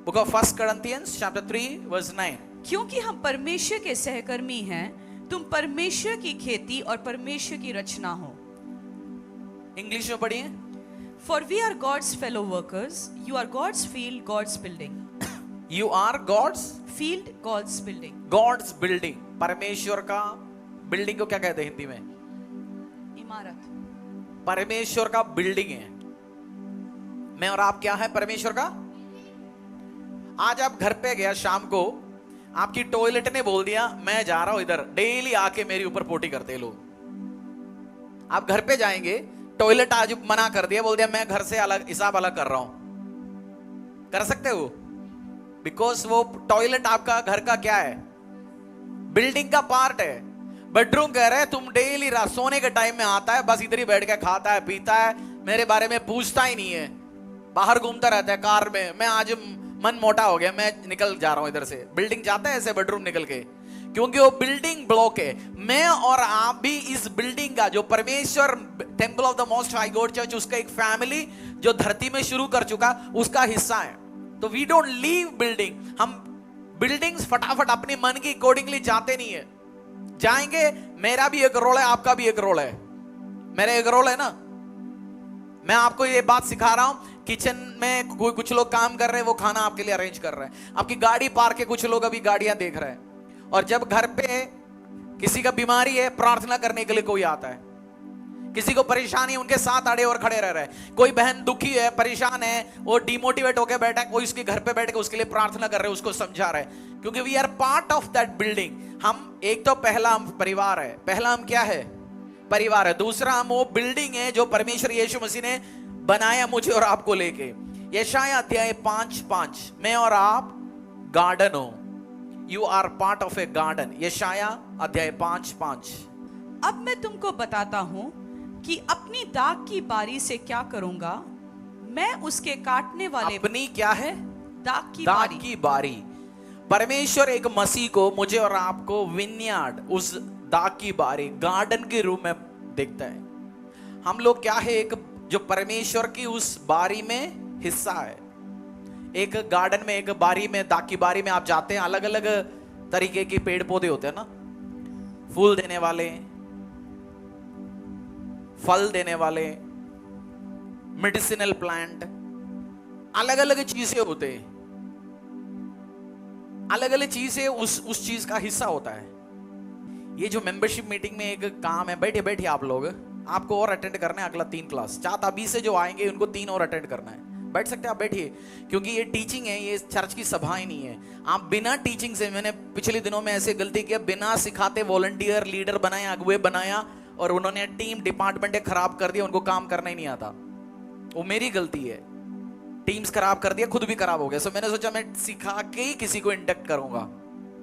बुक ऑफ 1 Corinthians chapter 3:9। क्योंकि हम परमेश्वर के सहकर्मी हैं, तुम परमेश्वर की खेती और परमेश्वर की रचना हो। इंग्लिश में पढ़िए। For we are God's fellow workers, you are God's field, God's building. You are God's field, God's building. God's building। परमेश्वर का बिल्डिंग को क्या कहते हैं हिंदी में? इमारत। परमेश्वर का बिल्डिंग है। मैं और आप क्या है? परमेश्वर का। आज आप घर पे गया शाम को, आपकी टॉयलेट ने बोल दिया मैं जा रहा हूं इधर, डेली आके मेरे ऊपर पोटी करते लोग। आप घर पे जाएंगे, टॉयलेट आज मना कर दिया, बोल दिया मैं घर से अलग हिसाब अलग कर रहा हूं, कर सकते हो? बिकॉज वो टॉयलेट आपका घर का क्या है? बिल्डिंग का पार्ट है। बेडरूम कह रहे हैं तुम डेली रात सोने के टाइम में आता है, बस इधर ही बैठ के खाता है, पीता है, मेरे बारे में पूछता ही नहीं है, बाहर घूमता रहता है कार में। मैं आज मन मोटा हो गया, मैं निकल जा रहा हूं इधर से। बिल्डिंग जाता है ऐसे बेडरूम निकल के, क्योंकि वो बिल्डिंग ब्लॉक है। मैं और आप भी इस बिल्डिंग का, जो परमेश्वर temple of the most high God church, उसका एक फैमिली जो धरती में शुरू कर चुका, उसका हिस्सा है। तो वी डोंट लीव बिल्डिंग। हम बिल्डिंग्स फटाफट अपनी मन की अकॉर्डिंगली जाते नहीं है। जाएंगे, मेरा भी एक रोल है, आपका भी एक रोल है। मेरा एक रोल है ना। मैं आपको ये बात सिखा रहा हूं, किचन में कोई कुछ लोग काम कर रहे हैं, वो खाना आपके लिए अरेंज कर रहे हैं। आपकी गाड़ी पार्क है, कुछ लोग अभी गाड़ियां देख रहे हैं। और जब घर पे किसी का बीमारी है, प्रार्थना करने के लिए कोई आता है, किसी को परेशानी, उनके साथ अड़े और खड़े रह रहे हैं। कोई बहन दुखी है, परेशान है, वो डिमोटिवेट होकर बैठा है, कोई उसके घर पे बैठ के उसके लिए प्रार्थना कर रहे हैं, उसको समझा रहे हैं, क्योंकि we are part of that building. हम एक तो पहला हम परिवार है, पहला हम क्या है? परिवार है। दूसरा हम वो बिल्डिंग है जो परमेश्वर यीशु मसीह ने बनाया मुझे और आपको लेके। यशायाह अध्याय 5:5, मैं और आप गार्डन हो, you are part of a garden. यशायाह अध्याय 5:5। अब मैं तुमको बताता हूं कि अपनी दाख की बारी से क्या करूंगा, मैं उसके काटने वाले। अपनी क्या है? दाख की बारी। परमेश्वर एक मसीह को, मुझे और आपको विनयार्ड, उस दाख की बारी, गार्डन के रूप में देखता है। हम लोग क्या है? एक जो परमेश्वर की उस बारी में हिस्सा है। एक गार्डन में, एक बारी में, दाख की बारी में आप जाते हैं, अलग अलग तरीके के पेड़ पौधे होते हैं ना, फूल देने वाले, फल देने वाले, मेडिसिनल प्लांट, अलग अलग चीजें होते हैं, अलग अलग चीजें उस चीज का हिस्सा होता है। ये जो मेंबरशिप मीटिंग में एक काम है, बैठे बैठे आप लोग, आपको और अटेंड करना है अगला 3 क्लास। 4 अभी से जो आएंगे उनको 3 और अटेंड करना है। बैठ सकते हैं आप, बैठिए, क्योंकि ये टीचिंग है, ये चर्च की सभाएं नहीं है। आप बिना टीचिंग से, मैंने पिछले दिनों में ऐसे गलती किया, बिना सिखाते वॉलंटियर लीडर बनाया, अगुए बनाया, और उन्होंने टीम डिपार्टमेंट खराब कर दिया, उनको काम करना ही नहीं आता। वो मेरी गलती है, टीम्स खराब कर दिया, खुद भी खराब हो गया। सो मैंने सोचा मैं सिखा के ही किसी को इंडक्ट करूंगा।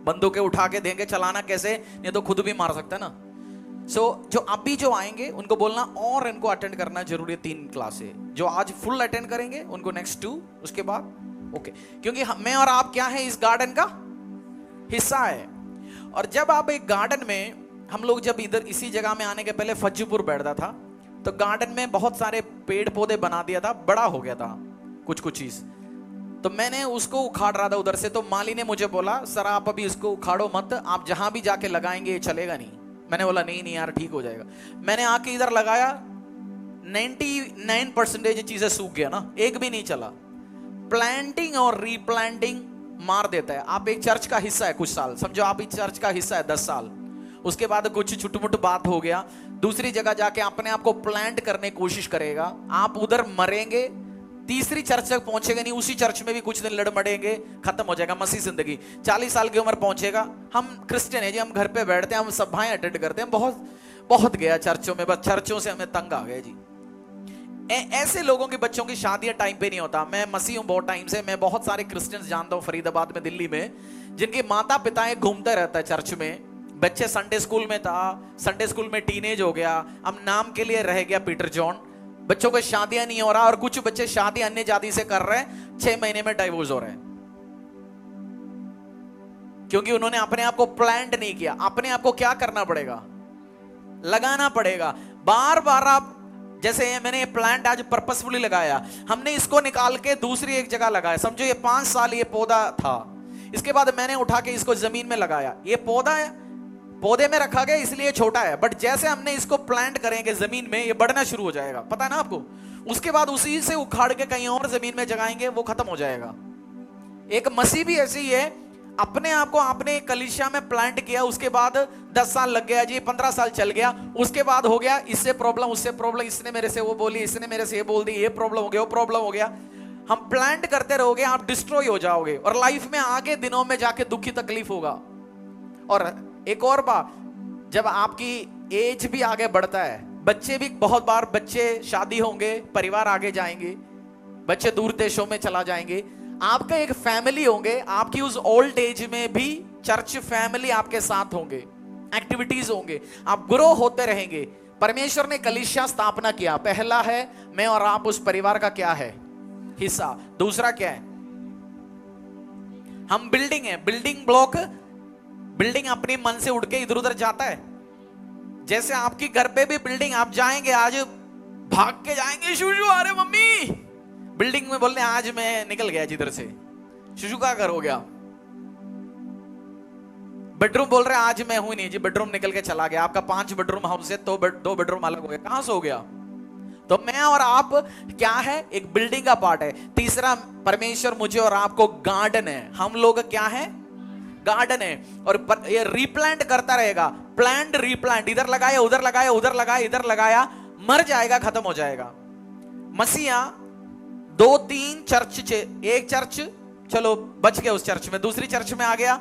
बंदूकें उठा के देंगे, चलाना कैसे, नहीं तो खुद भी मार सकता है ना। सो जो अभी जो आएंगे उनको बोलना और इनको अटेंड करना जरूरी है 3 क्लासे। जो आज फुल अटेंड करेंगे उनको नेक्स्ट 2, उसके बाद ओके। क्योंकि मैं और आप क्या है, इस गार्डन का हिस्सा है। और जब आप एक गार्डन में, हम लोग जब इधर इसी जगह में आने के पहले फज्जूपुर बैठता था, तो गार्डन में बहुत सारे पेड़ पौधे बना दिया था, बड़ा हो गया था कुछ चीज। तो मैंने उसको उखाड़ रहा था उधर से, तो माली ने मुझे बोला सर आप अभी इसको उखाड़ो मत, आप जहां भी जाके लगाएंगे ये चलेगा नहीं। मैंने बोला नहीं यार ठीक हो जाएगा। मैंने आके इधर लगाया, 99% चीजें सूख गया ना, एक भी नहीं चला। प्लांटिंग और रीप्लांटिंग मार देता है। आप एक चर्च का हिस्सा है कुछ साल, समझो आप इस चर्च का हिस्सा है 10 साल, उसके बाद कुछ छुटमुट बात हो गया, दूसरी जगह जाके अपने आप को प्लांट करने की कोशिश करेगा, आप उधर मरेंगे, तीसरी चर्च तक पहुंचेगा नहीं, उसी चर्च में भी कुछ दिन लड़मड़ेंगे, खत्म हो जाएगा मसीह जिंदगी। 40 साल की उम्र पहुंचेगा। हम क्रिश्चियन है जी, हम घर पे बैठते हैं, हम सभाएं अटेंड करते हैं, बहुत गया चर्चों में, बस चर्चों से हमें तंग आ गए जी। ऐसे लोगों के बच्चों की शादी टाइम पे नहीं होता। मैं मसीह हूं बहुत टाइम से, मैं बहुत सारे क्रिश्चियंस जानता हूं फरीदाबाद में, दिल्ली में, जिनके माता पिता घूमते रहता है चर्च में। बच्चे संडे स्कूल में था, संडे स्कूल में टीनेज हो गया, अब नाम के लिए रह गया पीटर जॉन। बच्चों को शादियां नहीं हो रहा, और कुछ बच्चे शादी अन्य जाति से कर रहे हैं, 6 महीने में डाइवोर्स हो रहे हैं, क्योंकि उन्होंने अपने आप को प्लांट नहीं किया। अपने आप को क्या करना पड़ेगा, लगाना पड़ेगा बार बार। आप जैसे मैंने ये प्लांट आज पर्पसफुली लगाया, हमने इसको निकाल के दूसरी एक जगह लगाया। समझो ये 5 साल ये पौधा था, इसके बाद मैंने उठा के इसको जमीन में लगाया। ये पौधा है, पौधे में रखा गया इसलिए छोटा है, बट जैसे हमने इसको प्लांट करेंगे जमीन में, ये बढ़ना शुरू हो जाएगा, पता है ना आपको। उसके बाद उसी से उखाड़ के कहीं और जमीन में जगाएंगे, वो खत्म हो जाएगा। एक मसीह भी ऐसी ही है, अपने आप को आपने कलीसिया में प्लांट किया, उसके बाद 10 साल लग गया जी, 15 साल चल गया, उसके बाद हो गया इससे प्रॉब्लम, उससे प्रॉब्लम, इसने मेरे से वो बोली, इसने मेरे से ये बोल दी, ये प्रॉब्लम हो गया, वो प्रॉब्लम हो गया। हम प्लांट करते रहोगे, आप डिस्ट्रॉय हो जाओगे, और लाइफ में आगे दिनों में जाके दुखी तकलीफ होगा। और एक और बात, जब आपकी एज भी आगे बढ़ता है, बच्चे भी, बहुत बार बच्चे शादी होंगे, परिवार आगे जाएंगे, बच्चे दूर देशों में चला जाएंगे, आपका एक फैमिली होंगे, आपकी उस ओल्ड एज में भी चर्च फैमिली आपके साथ होंगे, एक्टिविटीज होंगे, आप ग्रो होते रहेंगे। परमेश्वर ने कलीसिया स्थापना किया, पहला है मैं और आप उस परिवार का क्या है, हिस्सा। दूसरा क्या है, हम बिल्डिंग है, बिल्डिंग ब्लॉक। बिल्डिंग अपने मन से उड़ के इधर उधर जाता है। जैसे आपकी घर पे भी बिल्डिंग, आप जाएंगे आज भाग के जाएंगे, शुशु आ रहे मम्मी, बिल्डिंग में बोलने आज मैं निकल गया जिधर से, शुशु का घर हो गया। बेडरूम बोल रहे आज मैं हूं नहीं जी, बेडरूम निकल के चला गया। आपका 5 बेडरूम हाउस है, तो 2 बेडरूम अलग हो गया, कहां से हो गया। तो मैं और आप क्या है, एक बिल्डिंग का पार्ट है। तीसरा, परमेश्वर मुझे और आपको गार्डन है, हम लोग क्या है, गार्डन है। और ये रीप्लांट करता रहेगा, प्लांट रीप्लांट, इधर लगाया उधर लगाया, उधर लगाया इधर लगाया, मर जाएगा, खत्म हो जाएगा। मसीहा 2-3 चर्च, एक चर्च चलो बच गया उस चर्च में, दूसरी चर्च में आ गया,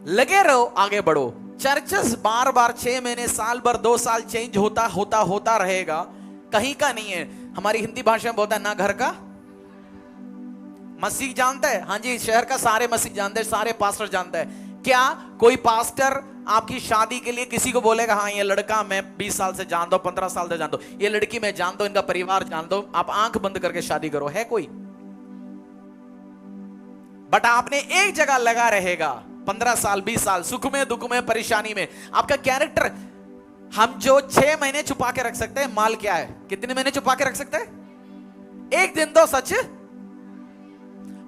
लगे रहो, आगे बढ़ो। चर्चेस बार बार 6 महीने, साल भर, 2 साल चेंज होता रहेगा, कहीं का नहीं है। हमारी हिंदी भाषा में बोलता है ना घर का मसीह जानता है, हाँ जी, शहर का सारे मसीह जानते हैं, सारे पास्टर जानते हैं। क्या कोई पास्टर आपकी शादी के लिए किसी को बोलेगा हाँ ये लड़का मैं 20 साल से जानता हूं, 15 साल से जानता हूं, ये लड़की मैं जानता हूं, इनका परिवार जानता हूं, आप आंख बंद करके शादी करो, है कोई? बट आपने एक जगह लगा रहेगा 15 साल 20 साल, सुख में दुख में परेशानी में। आपका कैरेक्टर, हम जो 6 महीने छुपा के रख सकते हैं, माल क्या है, कितने महीने छुपा के रख सकते हैं? 1 दिन तो सच।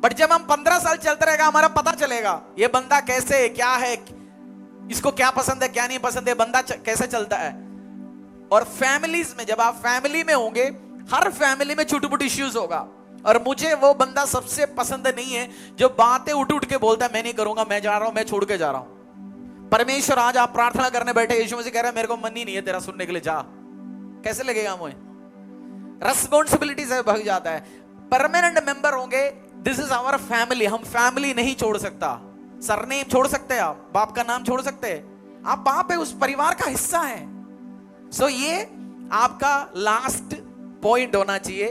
बट जब हम 15 साल चलते रहेगा, हमारा पता चलेगा ये बंदा कैसे है, क्या है, इसको क्या पसंद है क्या नहीं पसंद है, बंदा कैसे चलता है। और फैमिलीज में, जब आप फैमिली में होंगे, हर फैमिली में छोटे मोटे इश्यूज होगा, और मुझे वो बंदा सबसे पसंद नहीं है जो बातें उठ उठ के बोलता है मैं नहीं करूंगा, मैं जा रहा हूं, मैं छोड़ के जा रहा हूं। परमेश्वर आज आप प्रार्थना करने बैठे, यीशु मसीह कह रहा है मेरे को मन ही नहीं है तेरा सुनने के लिए, जा। कैसे लगेगा मुझे? रिस्पॉन्सिबिलिटी से भाग जाता है। परमानेंट मेंबर होंगे, दिस इज आवर फैमिली। हम फैमिली नहीं छोड़ सकता। सरनेम छोड़ सकते हैं आप, बाप का नाम छोड़ सकते हैं, आप बाप है, उस परिवार का हिस्सा है। सो ये आपका लास्ट पॉइंट होना चाहिए।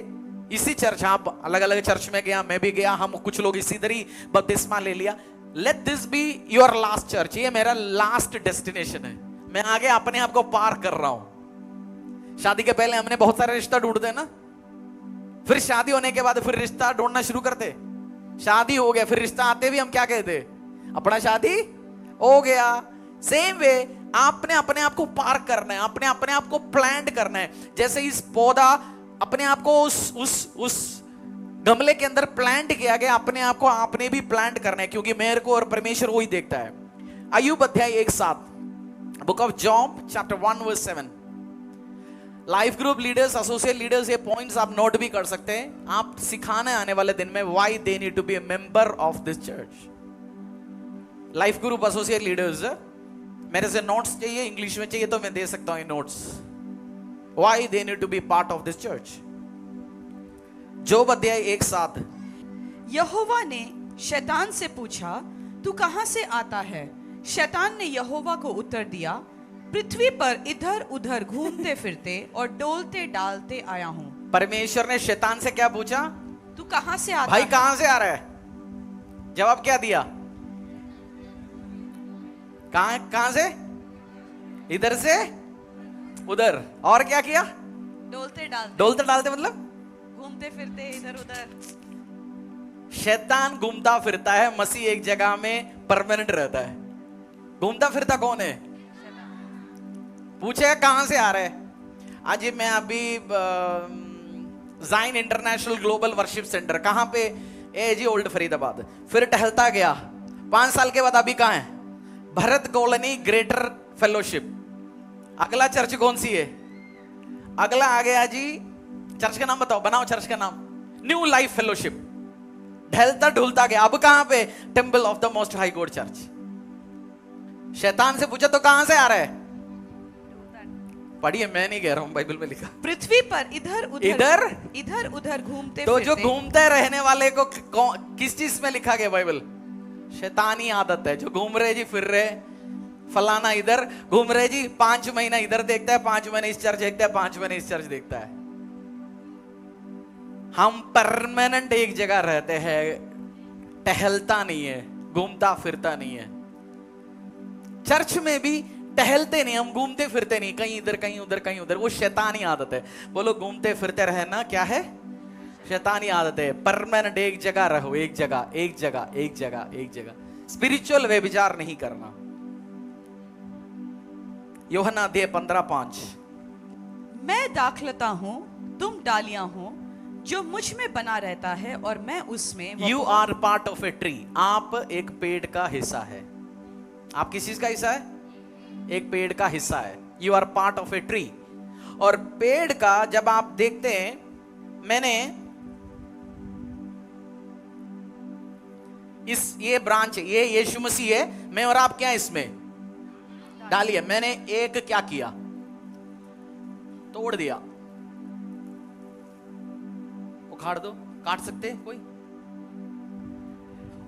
इसी चर्च, आप अलग अलग चर्च में गया, मैं भी गया, हम कुछ लोग इसी तरह बपतिस्मा ले लिया। Let this be your last church, ये मेरा लास्ट डेस्टिनेशन है। मैं आगे अपने आप को पार कर रहा हूं। शादी के पहले हमने बहुत सारे रिश्ता ढूंढते हैं ना, फिर शादी होने के बाद फिर रिश्ता ढूंढना शुरू करते। शादी हो गया, फिर रिश्ता आते भी हम क्या कहते, अपना शादी हो गया। सेम वे आपने अपने आप को पार करना है, आपने अपने आप को प्लांट करना है। जैसे इस पौधा अपने आप को उस गमले के अंदर प्लांट किया गया, अपने आप को आपने भी प्लांट करना है, क्योंकि मेरे को और परमेश्वर वही देखता है। अय्यूब अध्याय 1:7, book of job chapter 1:7। Life group leaders, associate leaders, ये पॉइंट्स आप नोट भी कर सकते हैं। आप सिखाने आने वाले दिन में why they need to be a member of this church. Life group associate leaders, मेरे से नोट्स चाहिए, इंग्लिश में चाहिए तो मैं दे सकता हूं notes. Why they need to be part of this church. Job अध्याय 1:7। यहोवा ने शैतान से पूछा, तू कहां से आता है? शैतान ने यहोवा को उत्तर दिया, पृथ्वी पर इधर उधर घूमते फिरते और डोलते डालते आया हूं। परमेश्वर ने शैतान से क्या पूछा? तू कहां से आता भाई है? कहां से आ रहा है? जवाब क्या दिया? कहां से? इधर से उधर। और क्या किया? डोलते डालते। डोलते डालते मतलब घूमते फिरते इधर उधर। शैतान घूमता फिरता है, मसीह एक जगह में परमानेंट रहता है। घूमता फिरता कौन है? पूछे कहां से आ रहा है? आज मैं अभी जाइन इंटरनेशनल ग्लोबल वर्शिप सेंटर, कहां पे? एजी ओल्ड फरीदाबाद। फिर टहलता गया, 5 साल के बाद अभी कहां है? Bharat colony greater fellowship. अगला चर्च कौन सी है? अगला आ गया जी, चर्च का नाम बताओ, बनाओ चर्च का नाम, न्यू लाइफ फेलोशिप। ढलता ढुलता गया, अब कहां पे? Temple of the most high God church. शैतान से पूछा तो कहां से आ रहा है? पढ़िए, मैं नहीं कह रहा हूं, बाइबल में लिखा। पृथ्वी पर इधर उधर घूमते तो फिरते। जो घूमते रहने वाले को किस चीज में लिखा गया बाइबल? शैतानी आदत है, जो घूम रहे जी, फिर रहे, फलाना इधर घूम रहे जी, 5 महीना इधर देखता है, 5 महीने इस चर्च देखता है, 5 महीने इस चर्च देखता है। हम परमानेंट एक जगह रहते हैं, टहलता नहीं है, घूमता फिरता नहीं है। चर्च में भी टहलते नहीं, हम घूमते फिरते नहीं, कहीं इधर कहीं उधर कहीं उधर। वो शैतानी आदत है। बोलो, घूमते फिरते रहना क्या है? शैतानी आदत है। परमानेंट एक जगह रहो, एक जगह एक जगह एक जगह एक जगह। स्पिरिचुअल व्यभिचार नहीं करना। यूहन्ना अध्याय 15:5। मैं दाखलता हूं, तुम डालियां हो, जो मुझ में बना रहता है और मैं उसमें। You are part of a tree. आप एक पेड़ का हिस्सा है। आप किस चीज का हिस्सा है? एक पेड़ का हिस्सा है। You are part of a tree. और पेड़ का जब आप देखते हैं, मैंने ये ब्रांच, ये यीशु मसीह है, मैं और आप क्या इसमें डालिए। मैंने एक क्या किया? तोड़ दिया। उखाड़ दो, काट सकते हैं कोई?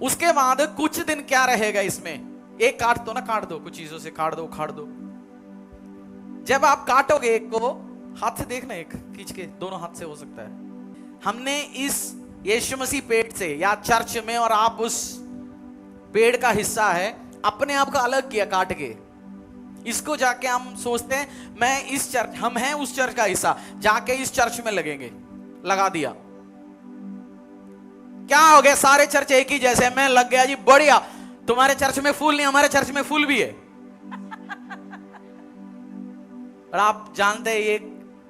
उसके बाद कुछ दिन क्या रहेगा इसमें? एक काट दो ना, काट दो, कुछ चीजों से काट दो, उखाड़ दो। जब आप काटोगे एक को, हाथ से देखना, एक खींच के, दोनों हाथ से हो सकता है। हमने इस यीशु मसीह पेड़ से या चर्च में, और आप उस पेड़ का हिस्सा है, अपने आप को अलग किया काट के। इसको जाके हम सोचते हैं मैं इस चर्च, हम हैं उस चर्च का हिस्सा, जाके इस चर्च में लगेंगे, लगा दिया। क्या हो गया? सारे चर्च एक ही जैसे, मैं लग गया जी, बढ़िया। तुम्हारे चर्च में फूल नहीं, हमारे चर्च में फूल भी है। और आप जानते हैं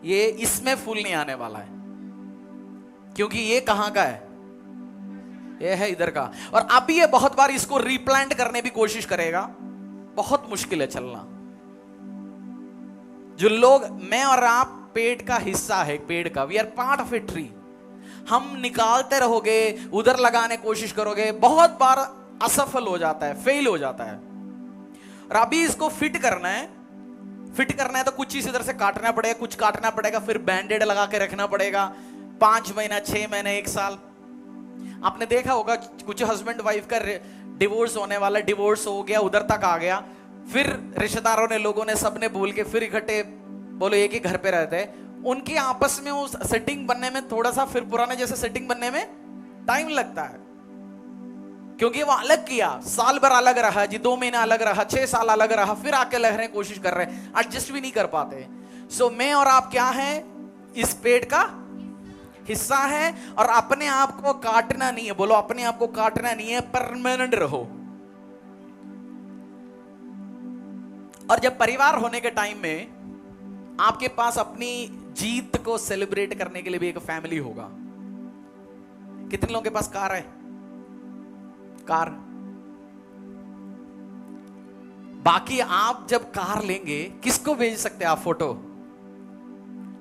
ये इसमें फूल नहीं आने वाला है, क्योंकि ये कहां का है? ये है इधर का। और अब ये बहुत बार इसको रिप्लांट करने की कोशिश करेगा, बहुत मुश्किल है चलना। जो लोग, मैं और आप पेड़ का हिस्सा है, पेड़ का, we are part of a tree. हम निकालते रहोगे, उधर लगाने कोशिश करोगे, बहुत बार असफल हो जाता है, फेल हो जाता है। और अभी इसको फिट करना है। फिट करना है तो कुछ चीज इधर से काटना पड़ेगा, कुछ काटना पड़ेगा, फिर बैंडेड लगा के रखना पड़ेगा। 5 महीना, 6 महीने, 1 साल। आपने देखा होगा कुछ हस्बैंड वाइफ का डिवोर्स होने वाला, डिवोर्स हो गया, उधर तक आ गया, फिर रिश्तेदारों ने, लोगों ने, सबने बोल के फिर इकट्ठे बोलो एक ही घर पे रहते हैं। उनके आपस में वो सेटिंग बनने में थोड़ा सा, फिर पुराने जैसे सेटिंग बनने में टाइम लगता है, क्योंकि वो अलग किया, साल भर अलग रहा जी, 2 महीना अलग रहा, 6 साल अलग रहा, फिर आके लग रहे हैं, कोशिश कर रहे हैं, एडजस्ट भी नहीं कर पाते। सो मैं और आप क्या है? इस पेड़ का हिस्सा है, और अपने आप को काटना नहीं है। बोलो, अपने आप को काटना नहीं है, परमानेंट रहो। और जब परिवार होने के टाइम में आपके पास अपनी जीत को सेलिब्रेट करने के लिए भी एक फैमिली होगा। कितने लोगों के पास कार है? कार। बाकी आप जब कार लेंगे, किसको भेज सकते हैं आप फोटो?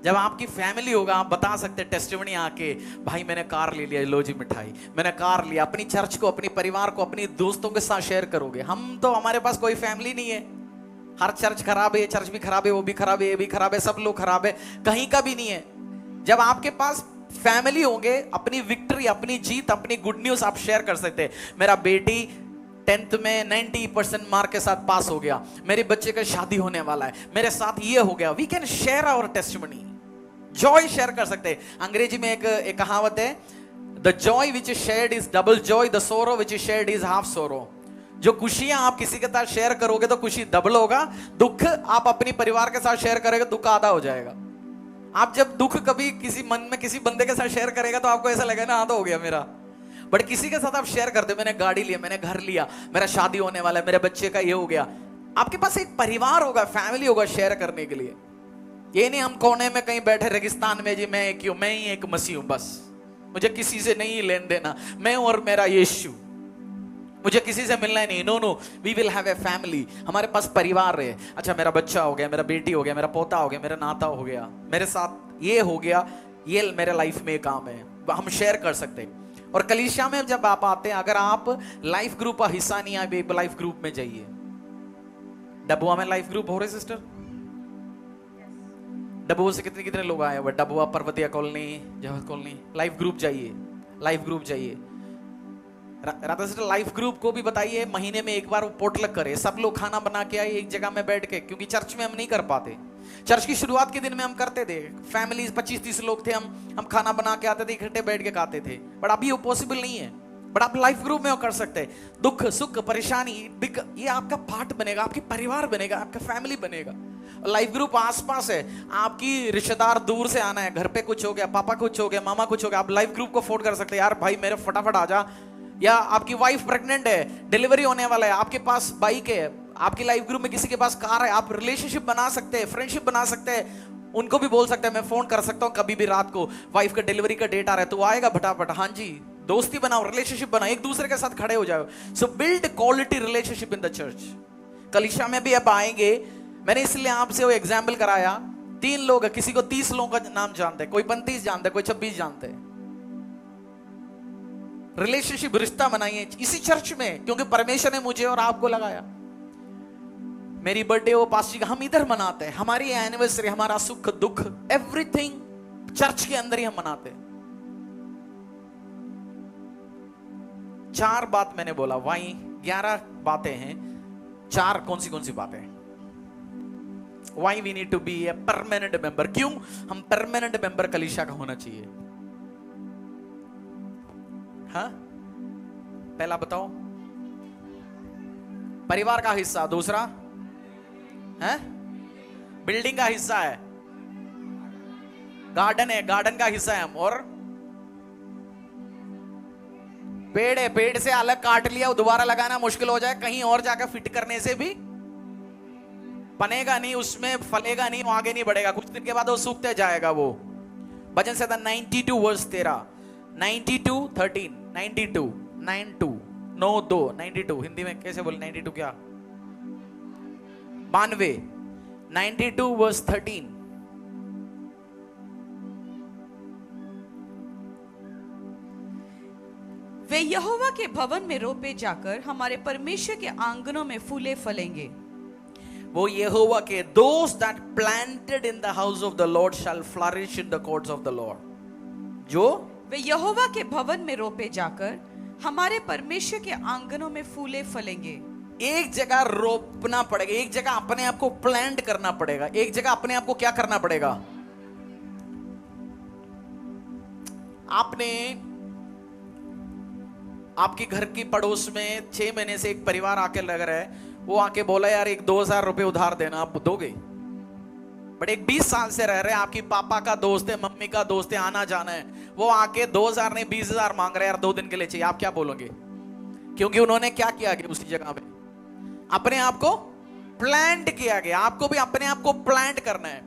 जब आपकी फैमिली होगा, आप बता सकते हैं टेस्टिमनी आके, भाई मैंने कार ले लिया, लो जी मिठाई, मैंने कार लिया। अपनी चर्च को, अपनी परिवार को, अपनी दोस्तों के साथ शेयर करोगे। हम तो, हमारे पास कोई फैमिली नहीं है, हर चर्च खराब है, चर्च भी खराब है, वो भी खराब है, ये भी खराब है, सब लोग खराब है, कहीं का भी नहीं है। जब आपके पास फैमिली होंगे, अपनी विक्ट्री, अपनी जीत, अपनी गुड न्यूज आप शेयर कर सकते हैं। मेरा बेटी 10th में 90% मार्क के साथ पास हो गया, मेरे बच्चे का शादी होने वाला है, मेरे साथ ये हो गया। We can share our testimony, joy share कर सकते हैं। अंग्रेजी में एक कहावत है, the joy which is shared is double joy, the sorrow which is shared is half sorrow. जो खुशियां आप किसी के साथ शेयर करोगे तो खुशी डबल होगा, दुख आप अपनी परिवार के साथ शेयर करोगे, दुख आधा हो जाएगा। आप जब दुख कभी किसी मन में किसी बंदे के साथ शेयर करेगा तो आपको ऐसा लगेगा ना, आधा हो गया मेरा। बट किसी के साथ आप शेयर करते, मैंने गाड़ी लिया, मैंने घर लिया, मेरा शादी होने वाला है, मेरे बच्चे का ये हो गया। आपके पास एक परिवार होगा, फैमिली होगा शेयर करने के लिए। ये नहीं हम कोने में कहीं बैठे रेगिस्तान में, जी मैं क्यों, मैं ही एक मसीह हूं, बस मुझे किसी से नहीं लेन देना, मैं और मेरा यीशु, मुझे किसी से मिलना ही नहीं। No no, we will have a family. हमारे पास परिवार है। अच्छा, मेरा बच्चा हो गया, मेरा बेटी हो गया, मेरा पोता हो गया, मेरा नाता हो गया, मेरे साथ ये हो गया, ये मेरे लाइफ में काम है, हम शेयर कर सकते हैं। और कलीसिया में जब आप आते हैं, अगर आप लाइफ ग्रुप का हिस्सा नहीं आए, लाइफ ग्रुप में जाइए। डबुआ में लाइफ ग्रुप हो रहे सिस्टर? डबुआ से कितने कितने लोग आए हुए? Dabua, Parvatiya colony, Jawahar colony, life group जाइए, लाइफ ग्रुप जाइए। राधा सिस्टर, लाइफ ग्रुप को भी बताइए महीने में एक बार वो पोटलक करे, सब लोग खाना बना के आए एक जगह में बैठ के, क्योंकि चर्च में हम नहीं कर पाते। चर्च की शुरुआत के दिन में हम करते थे, फैमिलीज 25-30 लोग थे, हम खाना बना के आते थे, इकट्ठे बैठ के खाते थे। बट अभी वो पॉसिबल नहीं है। बट आप लाइफ ग्रुप में वो कर सकते हैं। दुख सुख परेशानी, ये आपका पार्ट बनेगा, आपकी परिवार बनेगा, आपका फैमिली बनेगा। लाइफ ग्रुप आसपास है, आपकी रिश्तेदार दूर से आना है, घर पे कुछ हो गया, पापा कुछ हो गया, मामा कुछ हो गया, आप लाइफ ग्रुप को फोन कर सकते हैं, यार भाई मेरे फटाफट आ जा। या आपकी वाइफ प्रेग्नेंट है, डिलीवरी होने वाला है, आपके पास बाइक है, आपकी लाइफ ग्रुप में किसी के पास कार है, आप रिलेशनशिप बना सकते हैं, फ्रेंडशिप बना सकते हैं। उनको भी बोल सकते हैं, मैं फोन कर सकता हूँ कभी भी रात को, वाइफ का डिलीवरी का डेट आ रहा है, तो आएगा फटाफट। हाँ जी, दोस्ती बनाओ, रिलेशनशिप बनाओ, एक दूसरे के साथ खड़े हो जाओ। सो build quality relationship in the church. कलीसिया में भी अब आएंगे, मैंने इसलिए आपसे वो एग्जाम्पल कराया। 3 लोग, किसी को 30 लोगों का नाम जानते हैं, कोई 35 जानते हैं, कोई 26 जानते हैं। रिलेशनशिप, रिश्ता बनाइए इसी चर्च में, क्योंकि परमेश्वर ने मुझे और आपको लगाया। मेरी बर्थडे हो पास्टर, हम इधर मनाते हैं, हमारी एनिवर्सरी, हमारा सुख दुख, एवरीथिंग चर्च के अंदर ही हम मनाते हैं। 4 बात मैंने बोला, वहीं 11 बातें हैं। 4 कौन सी बातें? Why we need to be a permanent member? क्यों हम permanent member कलीसिया का होना चाहिए? हाँ, पहला बताओ, परिवार का हिस्सा। दूसरा है बिल्डिंग का हिस्सा है, गार्डन है, गार्डन का हिस्सा है हम। और पेड़ है, पेड़ से अलग काट लिया, दोबारा लगाना मुश्किल हो जाए, कहीं और जाकर फिट करने से भी बनेगा नहीं, उसमें फलेगा नहीं, वो आगे नहीं बढ़ेगा, कुछ दिन के बाद वो सूखते जाएगा। वो भजन से था 92 वर्ष 13, 92:13, 92 92 92 92 हिंदी में कैसे बोले? 92 क्या? 92 92 वर्ष 13। वे यहोवा के भवन में रोपे जाकर हमारे परमेश्वर के आंगनों में फूले फलेंगे। वो यहोवा के, those that planted in the house of the Lord shall flourish in the courts of the Lord. जो वे यहोवा के भवन में रोपे जाकर हमारे परमेश्वर के आंगनों में फूले फलेंगे। एक जगह रोपना पड़ेगा, एक जगह अपने आप को प्लांट करना पड़ेगा, एक जगह अपने आप को क्या करना पड़ेगा? आपने आपके घर की पड़ोस में 6 महीने से एक परिवार आके लग रहा है, वो आके बोला यार एक 2000 रुपए उधार देना, आप दोगे? बट एक 20 साल से रह रहे हैं, आपकी पापा का दोस्त है, मम्मी का दोस्त है, आना जाना है, वो आके 2000 नहीं 20,000 मांग रहे हैं यार 2 दिन के लिए चाहिए, आप क्या बोलोगे? क्योंकि उन्होंने क्या किया गया उसी जगह में? अपने आप को प्लांट किया गया। आपको भी अपने आप को प्लांट करना है।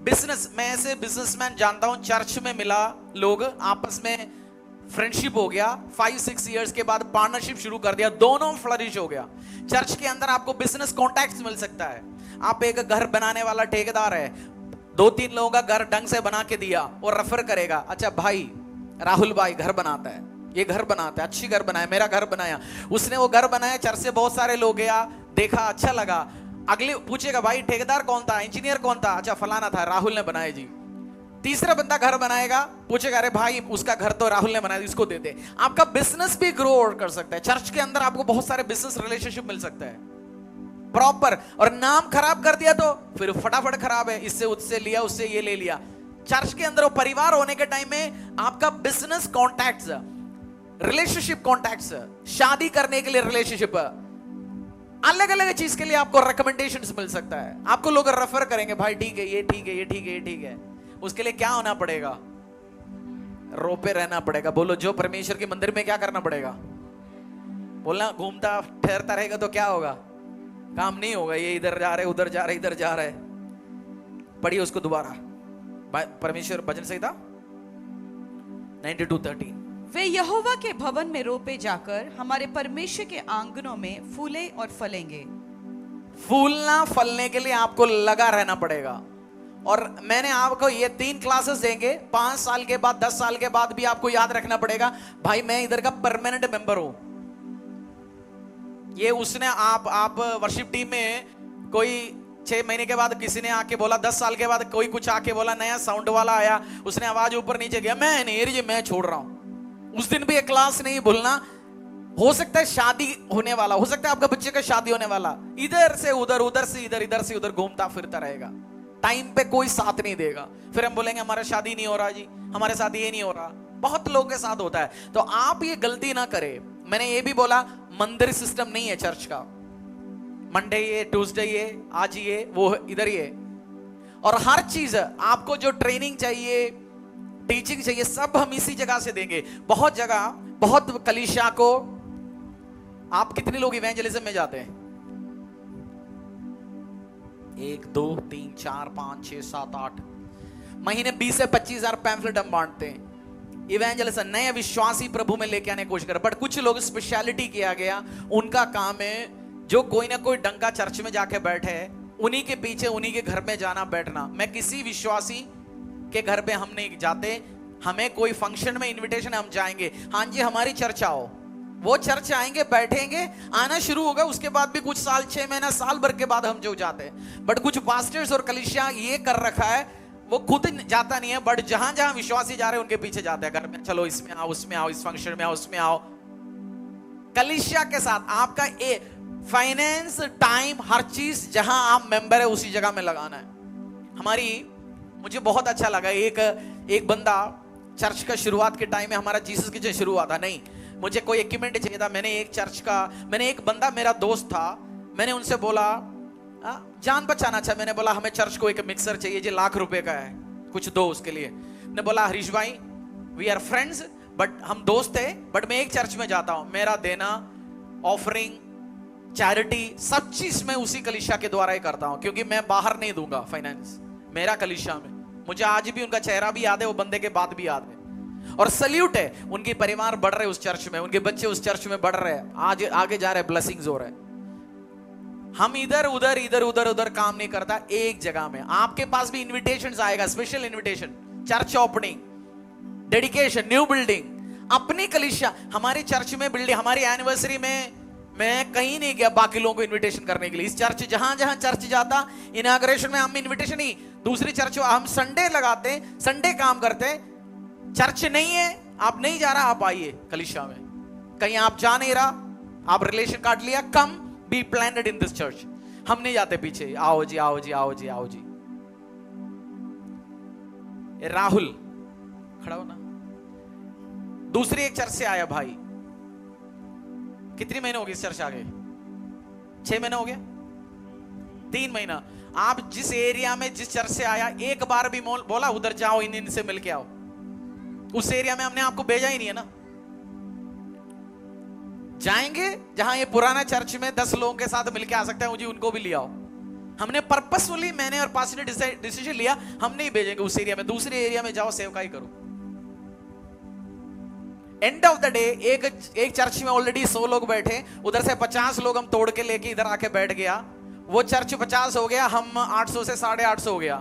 बिजनेस, मैं ऐसे बिजनेसमैन जानता हूं, चर्च में मिला, लोग आपस में फ्रेंडशिप हो गया, 5-6 इयर्स के बाद पार्टनरशिप शुरू कर दिया, दोनों फ्लरिश हो गया। चर्च के अंदर आपको बिजनेस कॉन्टैक्ट्स मिल सकता है। आप एक घर बनाने वाला ठेकेदार है, 2-3 लोगों का घर ढंग से बना के दिया और रेफर करेगा, अच्छा भाई राहुल भाई घर बनाता है, ये घर बनाता है, अच्छी घर बनाया, मेरा घर बनाया, उसने वो घर बनाया, चर्च से बहुत सारे लोग गया, देखा, अच्छा लगा, अगले पूछेगा भाई ठेकेदार कौन था, इंजीनियर कौन था, अच्छा फलाना था, राहुल ने बनाया जी। तीसरा बंदा घर बनाएगा, पूछेगा अरे भाई उसका घर तो राहुल ने बनाया, इसको दे दे। आपका बिजनेस भी ग्रो कर सकता है। चर्च के अंदर आपको बहुत सारे बिजनेस रिलेशनशिप मिल सकता है प्रॉपर, और नाम खराब कर दिया तो फिर फटाफट खराब है, इससे उससे लिया, उससे ये ले लिया। चर्च के अंदर वो परिवार होने के टाइम में आपका बिजनेस कॉन्टैक्ट्स, रिलेशनशिप कॉन्टैक्ट्स, शादी करने के लिए रिलेशनशिप, अलग अलग चीज के लिए आपको रिकमेंडेशंस मिल सकता है। आपको लोग रेफर करेंगे, भाई ठीक है, ये ठीक है, ये ठीक है, ये ठीक है। उसके लिए क्या होना पड़ेगा? रोपे रहना पड़ेगा। बोलो, जो परमेश्वर के मंदिर में क्या करना पड़ेगा? बोलना, घूमता ठहरता रहेगा तो क्या होगा? काम नहीं होगा। ये इधर जा रहे, उधर जा रहे, इधर जा रहे। पढ़िए उसको दोबारा, परमेश्वर भजन संहिता 92:13। वे यहोवा के भवन में रोपे जाकर हमारे परमेश्वर के आंगनों में फूले और फलेंगे। फूलना फलने के लिए आपको लगा रहना पड़ेगा। और मैंने आपको ये 3 क्लासेस देंगे, 5 साल के बाद, 10 साल के बाद भी आपको याद रखना पड़ेगा, भाई मैं इधर का परमानेंट मेंबर हूं। ये उसने आप वर्शिप टीम में कोई 6 महीने के बाद किसी ने आके बोला, 10 साल के बाद कोई कुछ आके बोला, नया साउंड वाला आया, उसने आवाज ऊपर नीचे किया, मैं नहीं, मैं छोड़ रहा हूं। उस दिन भी एक क्लास नहीं भूलना। हो सकता है शादी होने वाला, हो सकता है आपका बच्चे का शादी होने वाला, इधर से उधर, उधर से इधर, इधर से उधर घूमता फिरता रहेगा, टाइम पे कोई साथ नहीं देगा। फिर हम बोलेंगे हमारा शादी नहीं हो रहा जी, हमारे साथ ये नहीं हो रहा। बहुत लोगों के साथ होता है। तो आप ये गलती ना करें। मैंने ये भी बोला, मंदिर सिस्टम नहीं है चर्च का, मंडे ये, ट्यूसडे ये, आज ये, वो इधर ये। और हर चीज आपको जो ट्रेनिंग चाहिए, टीचिंग चाहिए, सब हम इसी जगह से देंगे। बहुत जगह, बहुत कलीसिया को, आप कितने लोग इवेंजलिज्म में जाते हैं? 1 2 3 4 5 6 7 8 महीने 20 से 25,000 पैम्फलेट हम बांटते हैं। इवेंजलिज्म, नए विश्वासी प्रभु में लेके आने की कोशिश कर। बट कुछ लोग स्पेशलिटी किया गया, उनका काम है जो कोई ना कोई डंका चर्च में जाके बैठे, उन्हीं के पीछे, उन्हीं के घर में जाना बैठना। मैं किसी विश्वासी के घर पे हम नहीं जाते। हमें कोई फंक्शन में इनविटेशन, हम जाएंगे, हाँ जी हमारी चर्च आओ, वो चर्च आएंगे, बैठेंगे, आना शुरू होगा। उसके बाद भी कुछ साल, 6 महीना, साल भर के बाद हम जो जाते हैं। बट कुछ पास्टर्स और कलीसिया ये कर रखा है, वो खुद जाता नहीं है, बट जहां जहां विश्वासी जा रहे हैं उनके पीछे जाते हैं। घर में चलो, इसमें आओ, उसमें आओ, इस फंक्शन में आओ, उसमें आओ। कलीसिया के साथ आपका फाइनेंस, टाइम, हर चीज जहां आप मेंबर है उसी जगह में लगाना है। मुझे बहुत अच्छा लगा, एक बंदा चर्च का शुरुआत के टाइम में, हमारा जीसस किचन शुरू हुआ था, नहीं मुझे कोई इक्विपमेंट चाहिए था। मैंने एक बंदा मेरा दोस्त था, मैंने उनसे बोला, जान पहचान अच्छा, मैंने बोला हमें चर्च को एक मिक्सर चाहिए जी, ₹1,00,000 का है, कुछ दो उसके लिए। ने बोला हरीश भाई वी आर फ्रेंड्स, बट हम दोस्त है, बट मैं एक चर्च में जाता हूं, मेरा देना, ऑफरिंग, चैरिटी, सब चीज मैं उसी कलीसिया के द्वारा ही करता हूं, क्योंकि मैं बाहर नहीं दूंगा फाइनेंस, मेरा कलीसिया में। मुझे आज भी उनका चेहरा भी याद है, वो बंदे के बात भी याद है। और सल्यूट है, उनके परिवार बढ़ रहे उस चर्च में, उनके बच्चे उस चर्च में बढ़ रहे हैं, आज आगे जा रहे, ब्लेसिंग्स हो रहे हैं। हम इधर उधर काम नहीं करता, एक जगह में। आपके पास भी इनविटेशंस आएगा, special invitation, church opening, dedication, new building, अपनी कलीसिया, हमारी चर्च में बिल्डिंग, हमारी एनिवर्सरी में मैं कहीं नहीं गया बाकी लोगों को इनविटेशन करने के लिए। इस चर्च जहां जहां चर्च जाता, इनॉग्रेशन में हम इनविटेशन ही, दूसरी चर्च हम संडे लगाते, संडे काम करते। चर्च नहीं है, आप नहीं जा रहा, आप आइए कलीसिया में। कहीं आप जा नहीं रहा, आप रिलेशन काट लिया, come be planted in this church. हम नहीं जाते पीछे, आओ जी आओ जी आओ जी आओ जी। राहुल खड़ा हो ना। दूसरी एक चर्च से आया भाई, कितने महीने हो गए इस चर्च आ गए? 6 महीने हो गया, 3 महीना। आप जिस एरिया में जिस चर्च से आया, एक बार भी बोला उधर जाओ, इन से मिल के आओ? उस एरिया में हमने आपको भेजा ही नहीं है ना। जाएंगे जहां ये पुराना चर्च में 10 लोगों के साथ मिलके आ सकते हैं, मुझे उनको भी ले आओ। हमने पर्पसफुली, मैंने और पास्टर ने डिसीजन लिया, हम नहीं भेजेंगे उस एरिया में, दूसरे एरिया में जाओ सेवकाई करो। एंड ऑफ द डे एक चर्च में ऑलरेडी 100 लोग बैठे, उधर से 50 लोग हम तोड़ के लेके इधर आके बैठ गया। वो चर्च 50 हो गया, हम 800 से 850 हो गया।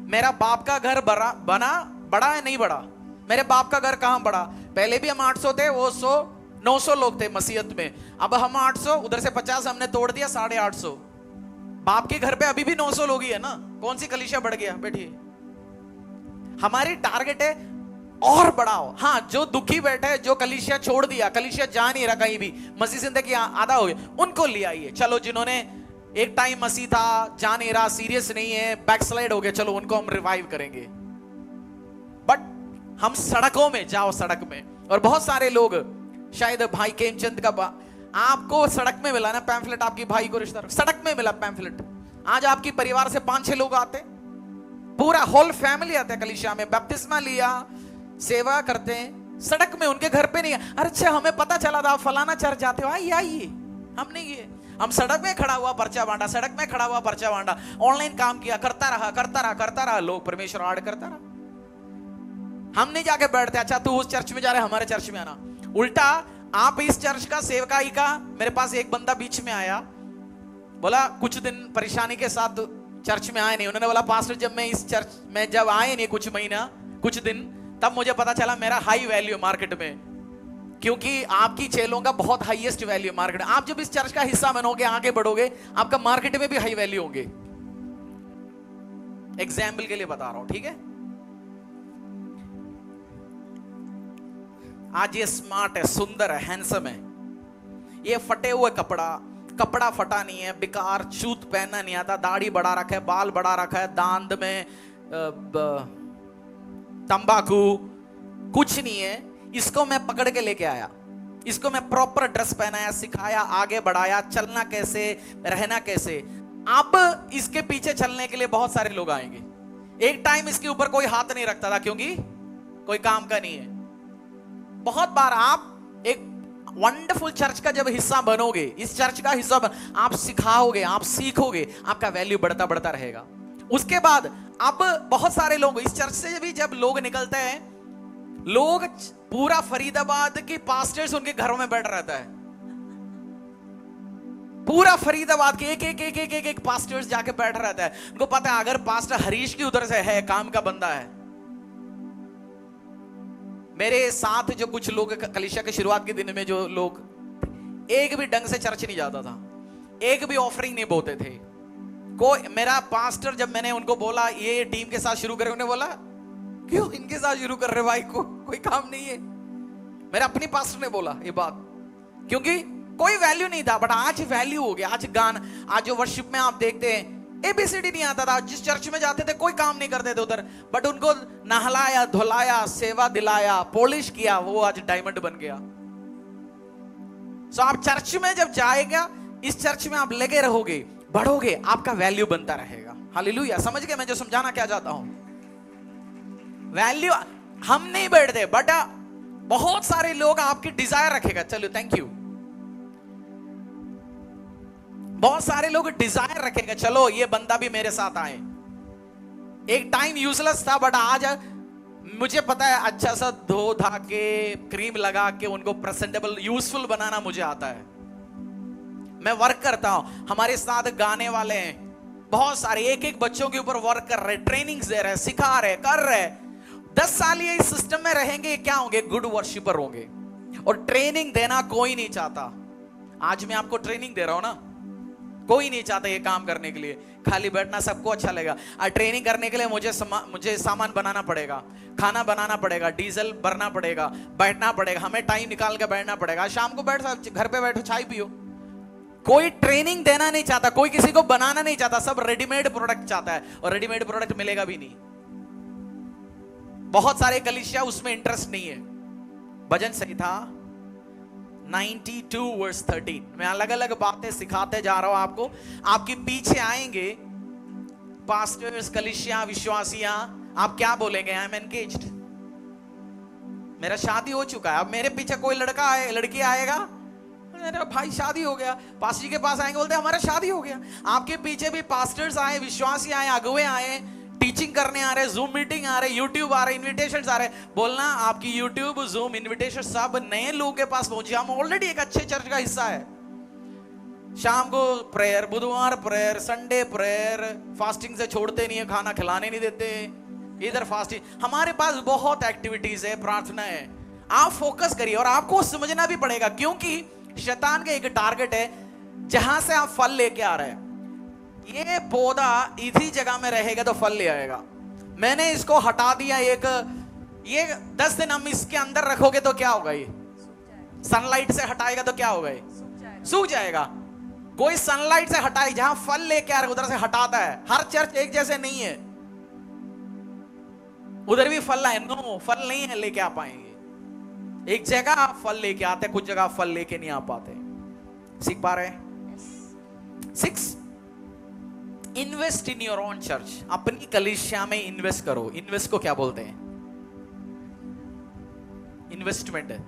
मेरा बाप का घर बड़ा है नहीं बड़ा? मेरे बाप का घर कहां बड़ा? पहले भी हम 800 थे, वो 900 लोग थे मसीहत में। अब हम 800, उधर से 50 हमने तोड़ दिया, 850। बाप के घर पे अभी भी 900 लोग ही है ना। कौन सी कलीसिया बढ़ गया? बैठिए। हमारी टारगेट है और बढ़ाओ। हाँ, जो दुखी बैठे, जो कलीसिया छोड़ दिया, कलीसिया जा नहीं रहा कहीं भी, मसीह जिंदगी आधा हो गया, उनको ले आइए। चलो, जिन्होंने एक टाइम मसीह था, जा नहीं रहा, सीरियस नहीं है, बैकस्लाइड हो गया, चलो उनको हम रिवाइव करेंगे। बट हम सड़कों में जाओ, सड़क में। और बहुत सारे लोग, शायद भाई केमचंद का आपको सड़क में मिला ना पैम्फलेट, आपकी भाई को रिश्ता सड़क में मिला पैम्फलेट। आज आपकी परिवार से 5-6 लोग आते, पूरा होल फैमिली आते हैं कलीसिया में, बपतिस्मा लिया, सेवा करते हैं, सड़क में, उनके घर पे नहीं है। अरे अच्छा, हमें पता चला था आप फलाना चर्च जाते हो, आइए। हम नहीं गए, हम सड़क में खड़ा हुआ पर्चा बांटा, सड़क में खड़ा हुआ पर्चा बांटा, ऑनलाइन काम किया, करता रहा। लोग परमेश्वर आड़ करता रहा। हम नहीं जाके बैठते, अच्छा तू उस चर्च में जा रहे, हमारे चर्च में आना। उल्टा आप इस चर्च का सेवकाई का, मेरे पास एक बंदा बीच में आया, बोला कुछ दिन परेशानी के साथ चर्च में आए नहीं। उन्होंने बोला पास्टर, जब मैं इस चर्च में जब आए नहीं कुछ महीना, कुछ दिन, तब मुझे पता चला मेरा हाई वैल्यू मार्केट में, क्योंकि आपकी चेलों का बहुत हाईएस्ट वैल्यू मार्केट। आप जब इस चर्च का हिस्सा बनोगे, आगे बढ़ोगे, आपका मार्केट में भी हाई वैल्यू होंगे। एग्जाम्पल के लिए बता रहा हूं, ठीक है? आज ये स्मार्ट है, सुंदर है, हैंडसम है। ये फटे हुए कपड़ा फटा नहीं है, बेकार जूत पहनना नहीं आता, दाढ़ी बढ़ा रखा है, बाल बढ़ा रखा है, दांत में तंबाकू, कुछ नहीं है। इसको मैं पकड़ के लेके आया, इसको मैं प्रॉपर ड्रेस पहनाया, सिखाया, आगे बढ़ाया, चलना कैसे, रहना कैसे। अब इसके पीछे चलने के लिए बहुत सारे लोग आएंगे। एक टाइम इसके ऊपर कोई हाथ नहीं रखता था, क्योंकि कोई काम का नहीं है। बहुत बार आप एक वंडरफुल चर्च का जब हिस्सा बनोगे, इस चर्च का हिस्सा आप सिखाओगे, आप सीखोगे, आपका वैल्यू बढ़ता रहेगा। उसके बाद अब बहुत सारे लोग इस चर्च से भी जब लोग निकलते हैं, लोग पूरा फरीदाबाद के पास्टर्स उनके घरों में बैठ रहता है। पूरा फरीदाबाद के एक पास्टर्स जाके बैठ रहता है। उनको पता है अगर पास्टर हरीश की उधर से है, काम का बंदा है। मेरे साथ जो कुछ लोग कलीसिया के शुरुआत के दिन में, जो लोग एक भी ढंग से चर्च नहीं जाता था, एक भी ऑफरिंग नहीं बोते थे। मेरा पास्टर, जब मैंने उनको बोला ये टीम के साथ शुरू करें, उन्होंने बोला क्यों इनके साथ शुरू कर रहे भाई, को कोई काम नहीं है। मेरा अपनी पास्टर ने बोला ये बात, क्योंकि कोई वैल्यू नहीं था। बट आज वैल्यू हो गया। आज गान, आज जो वर्शिप में आप देखते हैं, एबीसीडी नहीं आता था। जिस चर्च में जाते थे कोई काम नहीं करते थे उधर, बट उनको नहलाया, धुलाया, सेवा दिलाया, पॉलिश किया, वो आज डायमंड बन गया। सो आप चर्च में जब जाएगा, इस चर्च में आप लगे रहोगे, बढ़ोगे, आपका वैल्यू बनता रहेगा। हालेलुया। समझ गए मैं जो समझाना क्या चाहता हूं? वैल्यू हम नहीं बैठते, बट बहुत सारे लोग आपकी डिजायर रखेगा। चलो, थैंक यू। बहुत सारे लोग डिजायर रखेगा, चलो ये बंदा भी मेरे साथ आए। एक टाइम यूजलेस था, बट आज मुझे पता है अच्छा सा धो धा के, क्रीम लगा के उनको प्रेजेंटेबल, यूजफुल बनाना मुझे आता है। मैं वर्क करता हूं, हमारे साथ गाने वाले हैं बहुत सारे, एक बच्चों के ऊपर वर्क कर रहे, ट्रेनिंग्स दे रहे, सिखा रहे, कर रहे। 10 साल ये इस सिस्टम में रहेंगे, क्या होंगे? गुड वर्शिपर होंगे। और ट्रेनिंग देना कोई नहीं चाहता। आज मैं आपको ट्रेनिंग दे रहा हूं ना, कोई नहीं चाहता ये काम करने के लिए। खाली बैठना सबको अच्छा लगेगा, और ट्रेनिंग करने के लिए मुझे सामान बनाना पड़ेगा, खाना बनाना पड़ेगा, डीजल भरना पड़ेगा, बैठना पड़ेगा, हमें टाइम निकाल के बैठना पड़ेगा। शाम को बैठ घर पे बैठो, चाय पियो। कोई ट्रेनिंग देना नहीं चाहता, कोई किसी को बनाना नहीं चाहता, सब रेडीमेड प्रोडक्ट चाहता है, और रेडीमेड प्रोडक्ट मिलेगा भी नहीं। बहुत सारे कलीसिया उसमें इंटरेस्ट नहीं है। भजन संहिता 92 वर्स 13, मैं अलग अलग बातें सिखाते जा रहा हूं आपको। आपके पीछे आएंगे पास्टर्स, कलीसिया, विश्वासियां, आप क्या बोलेंगे? आई एम एंगेज्ड, मेरा शादी हो चुका है। अब मेरे पीछे कोई लड़की आएगा, मेरा भाई शादी हो गया, पास्टर जी के पास आएंगे, बोलते हमारा शादी हो गया। आपके पीछे भी पास्टर्स आए, विश्वासी आए, अगुवे आए, टीचिंग करने आ रहे, जूम मीटिंग आ रहे, यूट्यूब आ रहे, इन्विटेशंस आ रहे। बोलना आपकी यूट्यूब, जूम, इन्विटेशन सब नए लोगों के पास पहुंचे। हम ऑलरेडी एक अच्छे चर्च का हिस्सा है। शाम को प्रेयर, बुधवार प्रेयर, संडे प्रेयर, फास्टिंग से छोड़ते नहीं है, खाना खिलाने नहीं देते, इधर फास्टिंग। हमारे पास बहुत एक्टिविटीज है, प्रार्थना है। आप फोकस करिए, और आपको समझना भी पड़ेगा, क्योंकि शैतान का एक टारगेट है, जहां से आप फल लेके आ रहे हैं, ये पौधा इसी जगह में रहेगा तो फल ले आएगा। मैंने इसको हटा दिया, ये 10 दिन हम इसके अंदर रखोगे तो क्या होगा? ये सनलाइट से हटाएगा तो क्या होगा? ये सूख जाएगा। कोई सनलाइट से हटाए, जहां फल लेके आ रहे उधर से हटाता है। हर चर्च एक जैसे नहीं है, उधर भी फल है, नो फल नहीं है लेके आ पाएंगे। एक जगह आप फल लेके आते, कुछ जगह फल लेके नहीं आ पाते। सीख पा रहे हैं? 6, invest in your own church. अपनी कलीसिया में इन्वेस्ट करो। इन्वेस्ट को क्या बोलते हैं? इन्वेस्टमेंट है,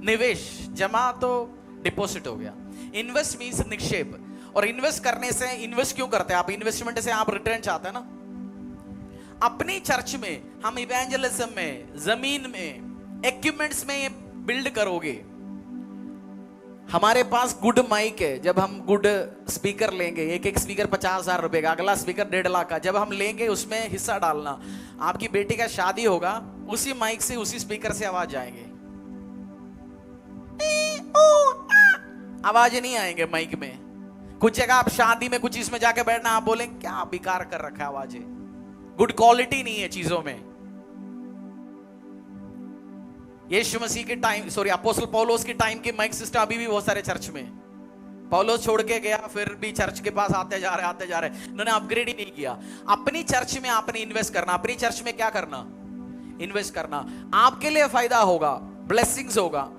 निवेश। जमा तो डिपॉजिट हो गया, इन्वेस्ट मींस निक्षेप। और इन्वेस्ट करने से, इन्वेस्ट क्यों करते हैं आप? इन्वेस्टमेंट से आप रिटर्न चाहते हैं ना। अपनी चर्च में हम इवेंजलिज्म में, जमीन में, इक्विपमेंट्स में बिल्ड करोगे। हमारे पास गुड माइक है, जब हम गुड स्पीकर लेंगे, एक स्पीकर 50,000 रुपए का, अगला स्पीकर 1.5 लाख का, जब हम लेंगे उसमें हिस्सा डालना। आपकी बेटी का शादी होगा, उसी माइक से, उसी स्पीकर से आवाज आएंगे, आवाज नहीं आएंगे माइक में। कुछ जगह आप शादी में कुछ इसमें जाके बैठना, आप बोलेंगे क्या बेकार कर रखा है आवाजें, गुड क्वालिटी नहीं है चीजों में। यीशु मसीह के टाइम, अपोस्टल पौलुस के टाइम की माइक सिस्टम अभी भी बहुत सारे चर्च में। पौलुस छोड़ के गया, फिर भी चर्च के पास आते जा रहे, उन्होंने अपग्रेड ही नहीं किया। अपनी चर्च में आपने इन्वेस्ट करना। अपनी चर्च में क्या करना? इन्वेस्ट करना। आपके लिए फायदा होगा, ब्लेसिंग्स होगा।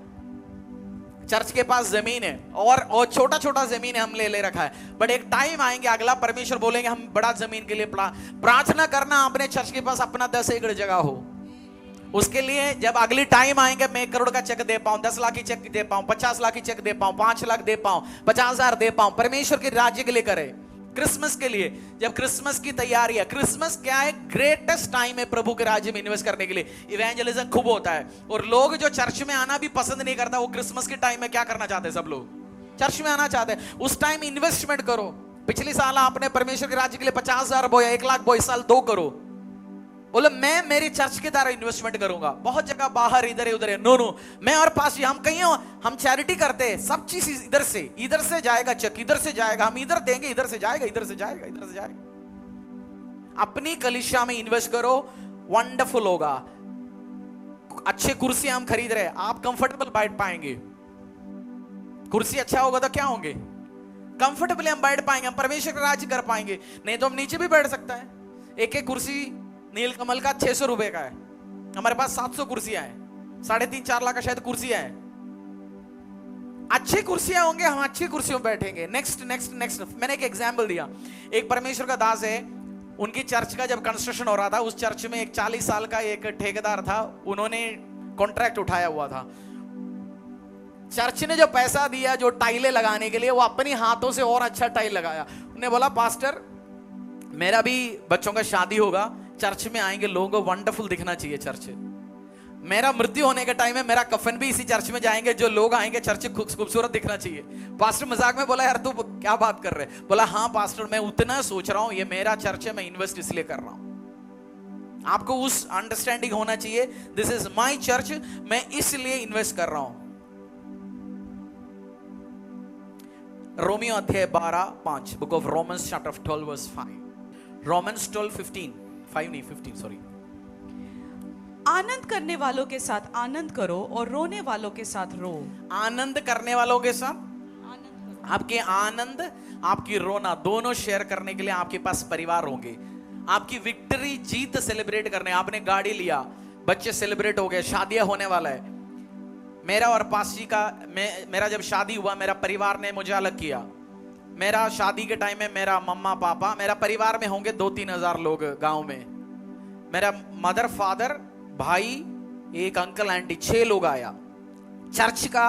चर्च के पास जमीन है, और छोटा छोटा जमीन है, हम ले रखा है, बट एक टाइम आएंगे, अगला परमेश्वर बोलेंगे हम बड़ा जमीन के लिए प्रार्थना करना। अपने चर्च के पास अपना 10 एकड़ जगह हो, उसके लिए जब अगली टाइम आएंगे, मैं 1 करोड़ का चेक दे पाऊं, 10 लाख की चेक दे पाऊं, 50 लाख की चेक दे पाऊं, 5 लाख दे पाऊं, 50,000 दे पाऊं, परमेश्वर के राज्य के लिए करे। क्रिसमस के लिए, जब क्रिसमस की तैयारी है, क्रिसमस क्या है? ग्रेटेस्ट टाइम है प्रभु के राज्य में इन्वेस्ट करने के लिए। इवेंजलिज्म खूब होता है, और लोग जो चर्च में आना भी पसंद नहीं करता, वो क्रिसमस के टाइम में क्या करना चाहते हैं? सब लोग चर्च में आना चाहते हैं। उस टाइम इन्वेस्टमेंट करो। पिछले साल आपने परमेश्वर के राज्य के लिए 50,000 बोया, 1 लाख बोया, इस साल 2 करो। बोले मैं मेरी चर्च के द्वारा इन्वेस्टमेंट करूंगा। बहुत जगह बाहर इधर उधर है, नो मैं और पास हम कहीं हम चैरिटी करते हैं, सब चीज इधर से जाएगा, चेक इधर से जाएगा, हम इधर देंगे, इधर से जाएगा, इधर से जाएगा, इधर से जाएगा। अपनी कलीसिया में इन्वेस्ट करो, वंडरफुल होगा। अच्छे कुर्सी हम खरीद रहे हैं, आप कंफर्टेबल बैठ पाएंगे। कुर्सी अच्छा होगा तो क्या होंगे? कंफर्टेबली हम बैठ पाएंगे, हम परमेश्वर का राज्य कर पाएंगे। नहीं तो हम नीचे भी बैठ सकता है। एक कुर्सी नीलकमल का 600 रुपए का है, हमारे पास 700 कुर्सियां हैं, 3.5-4 लाख का शायद कुर्सियां हैं। अच्छी कुर्सियां होंगे, हम अच्छी कुर्सियों में बैठेंगे। नेक्स्ट मैंने एक एग्जांपल दिया। एक परमेश्वर का दास है, उनकी चर्च का जब कंस्ट्रक्शन हो रहा था, उस चर्च में एक 40 साल का एक ठेकेदार था, उन्होंने कॉन्ट्रैक्ट उठाया हुआ था। चर्च ने जो पैसा दिया जो टाइलें लगाने के लिए, वो अपने हाथों से और अच्छा टाइल लगाया। उन्होंने बोला पास्टर मेरा भी बच्चों का शादी होगा, चर्च में आएंगे, लोगों को वंडरफुल दिखना चाहिए चर्च। मेरा मृत्यु होने का टाइम है, मेरा कफन भी इसी चर्च में जाएंगे, जो लोग आएंगे चर्च खूबसूरत दिखना चाहिए। पास्टर मजाक में बोला यार तू क्या बात कर रहे? बोला हाँ पास्टर मैं उतना सोच रहा हूं, ये मेरा चर्च है, मैं इन्वेस्ट इसलिए कर रहा हूं। आपको उस अंडरस्टैंडिंग होना चाहिए, दिस इज माई चर्च, मैं इसलिए इन्वेस्ट कर रहा हूं। रोमियो अध्याय 12:5, book of Romans chapter 12 verse 5, Romans 12:15, 5 नहीं 15 सॉरी। आनंद करने वालों के साथ आनंद करो और रोने वालों के साथ रो। आनंद करने वालों के साथ आनंद करो। आपके आनंद, आपकी रोना दोनों शेयर करने के लिए आपके पास परिवार होंगे। आपकी विक्ट्री, जीत सेलिब्रेट करने, आपने गाड़ी लिया, बच्चे सेलिब्रेट हो गए, शादियां होने वाला है। मेरा और पासी का मेरा जब शादी हुआ, मेरा परिवार ने मुझे अलग किया। मेरा शादी के टाइम में मेरा मम्मा पापा, मेरा परिवार में होंगे 2-3 हजार लोग गांव में। मेरा मदर फादर, भाई, एक अंकल आंटी, 6 लोग आया। चर्च का,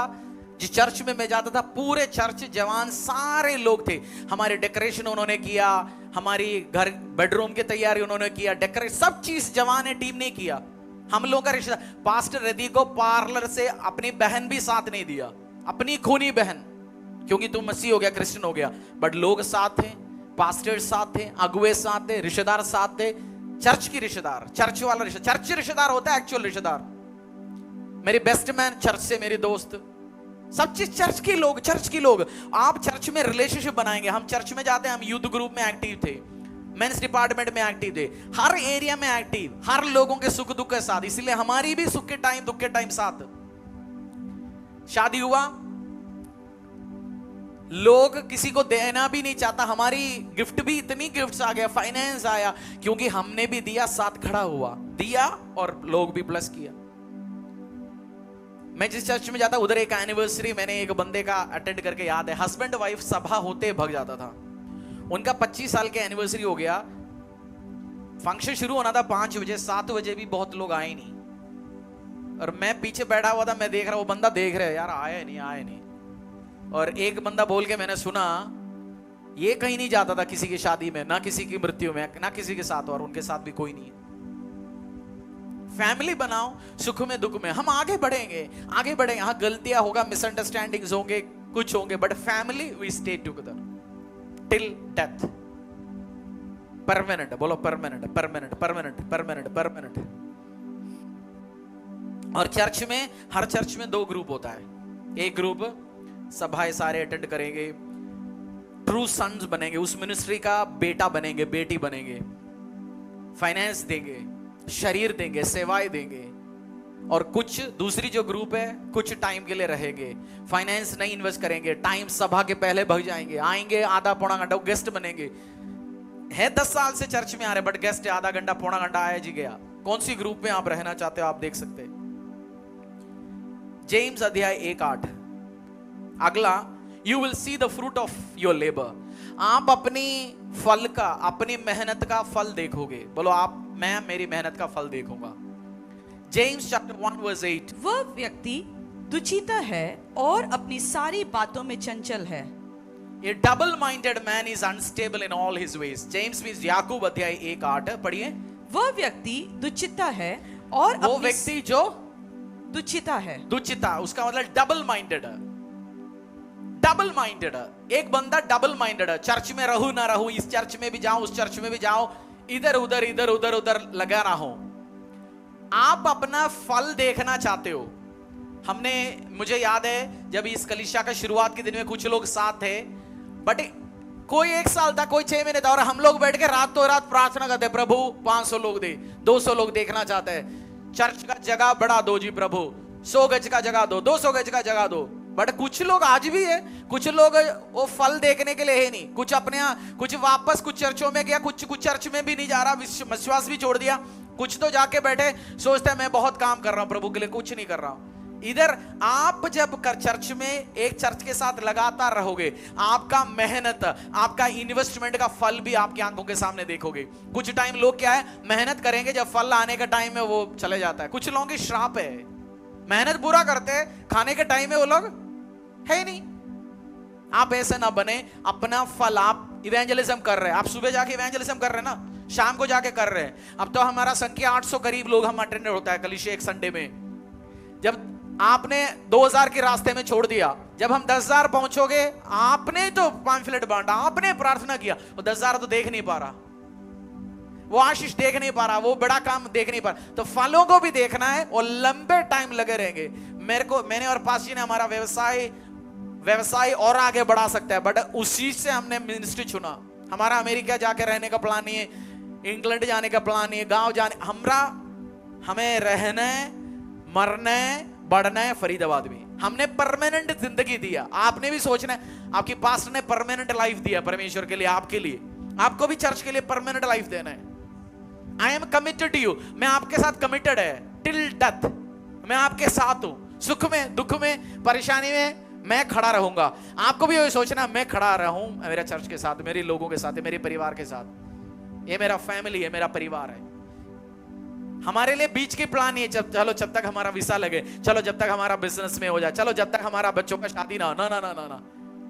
जिस चर्च में मैं जाता था, पूरे चर्च जवान सारे लोग थे। हमारे डेकोरेशन उन्होंने किया, हमारी घर बेडरूम की तैयारी उन्होंने किया, डेकोरेट सब चीज जवान है टीम ने किया। हम लोगों का रिश्ता, पास्टर रदी को पार्लर से अपनी बहन भी साथ नहीं दिया, अपनी खूनी बहन, क्योंकि तू मसीह हो गया, क्रिश्चियन हो गया, बट लोग साथ थे, पास्टर साथ थे, अगुए साथ थे, रिश्तेदार साथ थे। चर्च की रिश्तेदार, चर्च वाला रिश्तेदार, चर्च रिश्तेदार होता है एक्चुअल रिश्तेदार। मेरी बेस्ट मैन चर्च से मेरी दोस्त, सब चीज चर्च के लोग, चर्च के लोग। आप चर्च में रिलेशनशिप बनाएंगे। हम चर्च में जाते हैं, हम यूथ ग्रुप में एक्टिव थे, मेंस डिपार्टमेंट में एक्टिव थे, हर एरिया में एक्टिव, हर लोगों के सुख दुख के साथ। इसलिए हमारी भी सुख के टाइम, दुख के टाइम साथ। शादी हुआ, लोग किसी को देना भी नहीं चाहता, हमारी गिफ्ट भी, इतनी गिफ्ट्स आ गया, फाइनेंस आया, क्योंकि हमने भी दिया, साथ खड़ा हुआ, दिया और लोग भी ब्लेस किया। मैं जिस चर्च में जाता उधर एक एनिवर्सरी मैंने एक बंदे का अटेंड करके याद है, हस्बैंड वाइफ सभा होते भग जाता था। उनका 25 साल के एनिवर्सरी हो गया, फंक्शन शुरू होना था 5 बजे, 7 बजे भी बहुत लोग आए नहीं, और मैं पीछे बैठा हुआ था, मैं देख रहा, वो बंदा देख रहा है, यार आए नहीं आए नहीं। और एक बंदा बोल के मैंने सुना, ये कहीं नहीं जाता था किसी की शादी में, ना किसी की मृत्यु में, ना किसी के साथ, और उनके साथ भी कोई नहीं है। फैमिली बनाओ, सुख में दुख में हम आगे बढ़ेंगे, आगे बढ़ेंगे। हाँ गलतियां होगा, मिसअंडरस्टैंडिंग्स होंगे, कुछ होंगे, but family we stay together till death. Permanent, बोलो permanent, permanent, permanent, permanent, permanent. और चर्च में, हर चर्च में 2 ग्रुप होता है। एक ग्रुप सभाएं सारे अटेंड करेंगे, ट्रू सन्स बनेंगे, उस मिनिस्ट्री का बेटा बनेंगे, बेटी बनेंगे, फाइनेंस देंगे, शरीर देंगे, सेवाएं देंगे। और कुछ दूसरी जो ग्रुप है, कुछ टाइम के लिए रहेंगे, फाइनेंस नहीं इन्वेस्ट करेंगे, टाइम सभा के पहले भग जाएंगे, आएंगे आधा पौना घंटा, गेस्ट बनेंगे। है 10 साल से चर्च में आ रहे, बट गेस्ट आधा घंटा पौना घंटा आया जी गया। कौन सी ग्रुप में आप रहना चाहते हो, आप देख सकते हैं। जेम्स अध्याय 1:8 अगला, you will see the fruit of your labour. आप अपनी फल का, अपनी मेहनत का फल देखोगे। बोलो आप, मैं मेरी मेहनत का फल देखूंगा। जेम्स चैप्टर 1 वर्स 8, वह व्यक्ति दुचिता है और अपनी सारी बातों में चंचल है। A double-minded man is unstable in all his ways. James means याकूब अध्याय 1:8 पढ़िए। वह व्यक्ति दुचिता है और वो व्यक्ति जो दुचिता है, दुचिता, उसका मतलब डबल माइंडेड है। डबल माइंडेड है, एक बंदा डबल माइंडेड है। चर्च में रहूं ना रहूं, इस चर्च में भी जाऊं, उस चर्च में भी जाऊं, इधर उधर इधर उधर उधर लगा रहा हूं। आप अपना फल देखना चाहते हो। हमने, मुझे याद है जब इस कलीसिया का शुरुआत के दिन में कुछ लोग साथ थे, बट कोई 1 साल था, कोई 6 महीने था, और हम लोग बैठ के रातों रात प्रार्थना करते, प्रभु 500 लोग दे, 200 लोग देखना चाहते हैं, चर्च का जगह बढ़ा दो जी प्रभु, 100 गज का जगह दो, 200 गज का जगह दो। बट कुछ लोग आज भी है, कुछ लोग वो फल देखने के लिए है नहीं, कुछ अपने कुछ वापस कुछ चर्चों में गया, कुछ चर्च में भी नहीं जा रहा, विश्वास भी छोड़ दिया, कुछ तो जाके बैठे सोचते हैं मैं बहुत काम कर रहा हूं प्रभु के लिए, कुछ नहीं कर रहा हूं। इधर आप जब चर्च में एक चर्च के साथ लगातार रहोगे, आपका मेहनत, आपका इन्वेस्टमेंट का फल भी आपकी आंखों के सामने देखोगे। कुछ टाइम लोग क्या है, मेहनत करेंगे, जब फल आने का टाइम है वो चले जाता है। कुछ लोगों की श्राप है, मेहनत पूरा करते हैं, खाने के टाइम में वो लोग है नहीं। आप ऐसे ना बने, अपना फल, आप इवेंजलिज्म कर रहे हैं, आप सुबह जाके इवेंजलिज्म कर रहे हैं ना, शाम को जाके कर रहे हैं। अब तो हमारा संख्या 800 करीब लोग हम अटेंड होता है कलीसिया एक संडे में। जब आपने 2000 के रास्ते में छोड़ दिया, जब हम 10,000 पहुंचोगे, आपने तो पैम्फलेट बांटा, आपने प्रार्थना किया, वो 10,000 तो देख नहीं पा रहा। वो आशीष देख नहीं पा रहा, वो बड़ा काम देख नहीं पा रहा, तो फलों को भी देखना है और लंबे टाइम लगे रहेंगे। मैंने और पास जी ने हमारा व्यवसाय और आगे बढ़ा सकता है, बट उसी से हमने मिनिस्ट्री चुना। हमारा अमेरिका जाके रहने का प्लान नहीं है, इंग्लैंड जाने का प्लान नहीं है, गांव जाने, हमें रहना है, मरना है, बढ़ना है फरीदाबाद में। हमने परमानेंट जिंदगी दिया। आपने भी सोचना है, आपकी पास्टर ने परमानेंट लाइफ दिया परमेश्वर के लिए, आपके लिए, आपको भी चर्च के लिए परमानेंट लाइफ देना है। I am committed to you, मैं आपके साथ कमिटेड है टिल डेथ। मैं आपके साथ हूं, सुख में, दुख में, परेशानी में मैं खड़ा रहूंगा। आपको भी ये सोचना, मैं खड़ा रहूं मेरे चर्च के साथ, मेरे लोगों के साथ, मेरे परिवार के साथ। ये मेरा फैमिली है, मेरा परिवार है। हमारे लिए बीच की प्लान नहीं है, चलो जब तक हमारा वीसा लगे, चलो जब तक हमारा बिजनेस में हो जाए, चलो जब तक हमारा बच्चों का शादी ना हो। ना ना ना ना ना,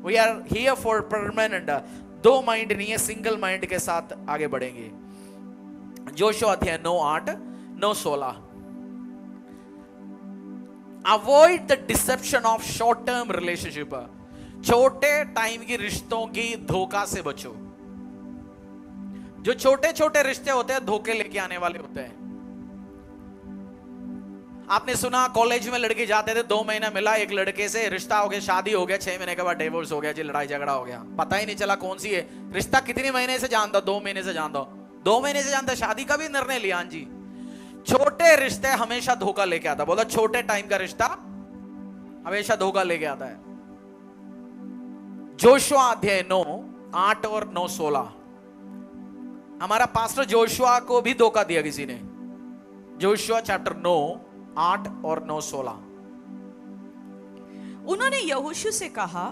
we are here for permanent. दो माइंड नहीं है, सिंगल माइंड के साथ आगे बढ़ेंगे। जोशुआ अध्याय 9:8, 9:16। Avoid the deception of short term relationship. छोटे टाइम की रिश्तों की धोखा से बचो। जो छोटे छोटे रिश्ते होते हैं धोखे लेके आने वाले होते हैं। आपने सुना कॉलेज में लड़के जाते थे, 2 महीना मिला एक लड़के से, रिश्ता हो गया, शादी हो गया, 6 महीने के बाद डिवोर्स हो गया जी, लड़ाई झगड़ा हो गया, पता ही नहीं चला कौन सी है। रिश्ता कितने महीने से जानता? 2 महीने से जानता। 2 महीने से जानता, शादी का भी निर्णय लिया। जी, छोटे रिश्ते हमेशा धोखा लेके आता। बोला छोटे टाइम का रिश्ता हमेशा धोखा लेके आता है। जोशुआ अध्याय 9:8 और 9:16। हमारा पास्टर जोशुआ को भी धोखा दिया किसी ने। जोशुआ चैप्टर 9:8 और 9:16। उन्होंने यहोशू से कहा,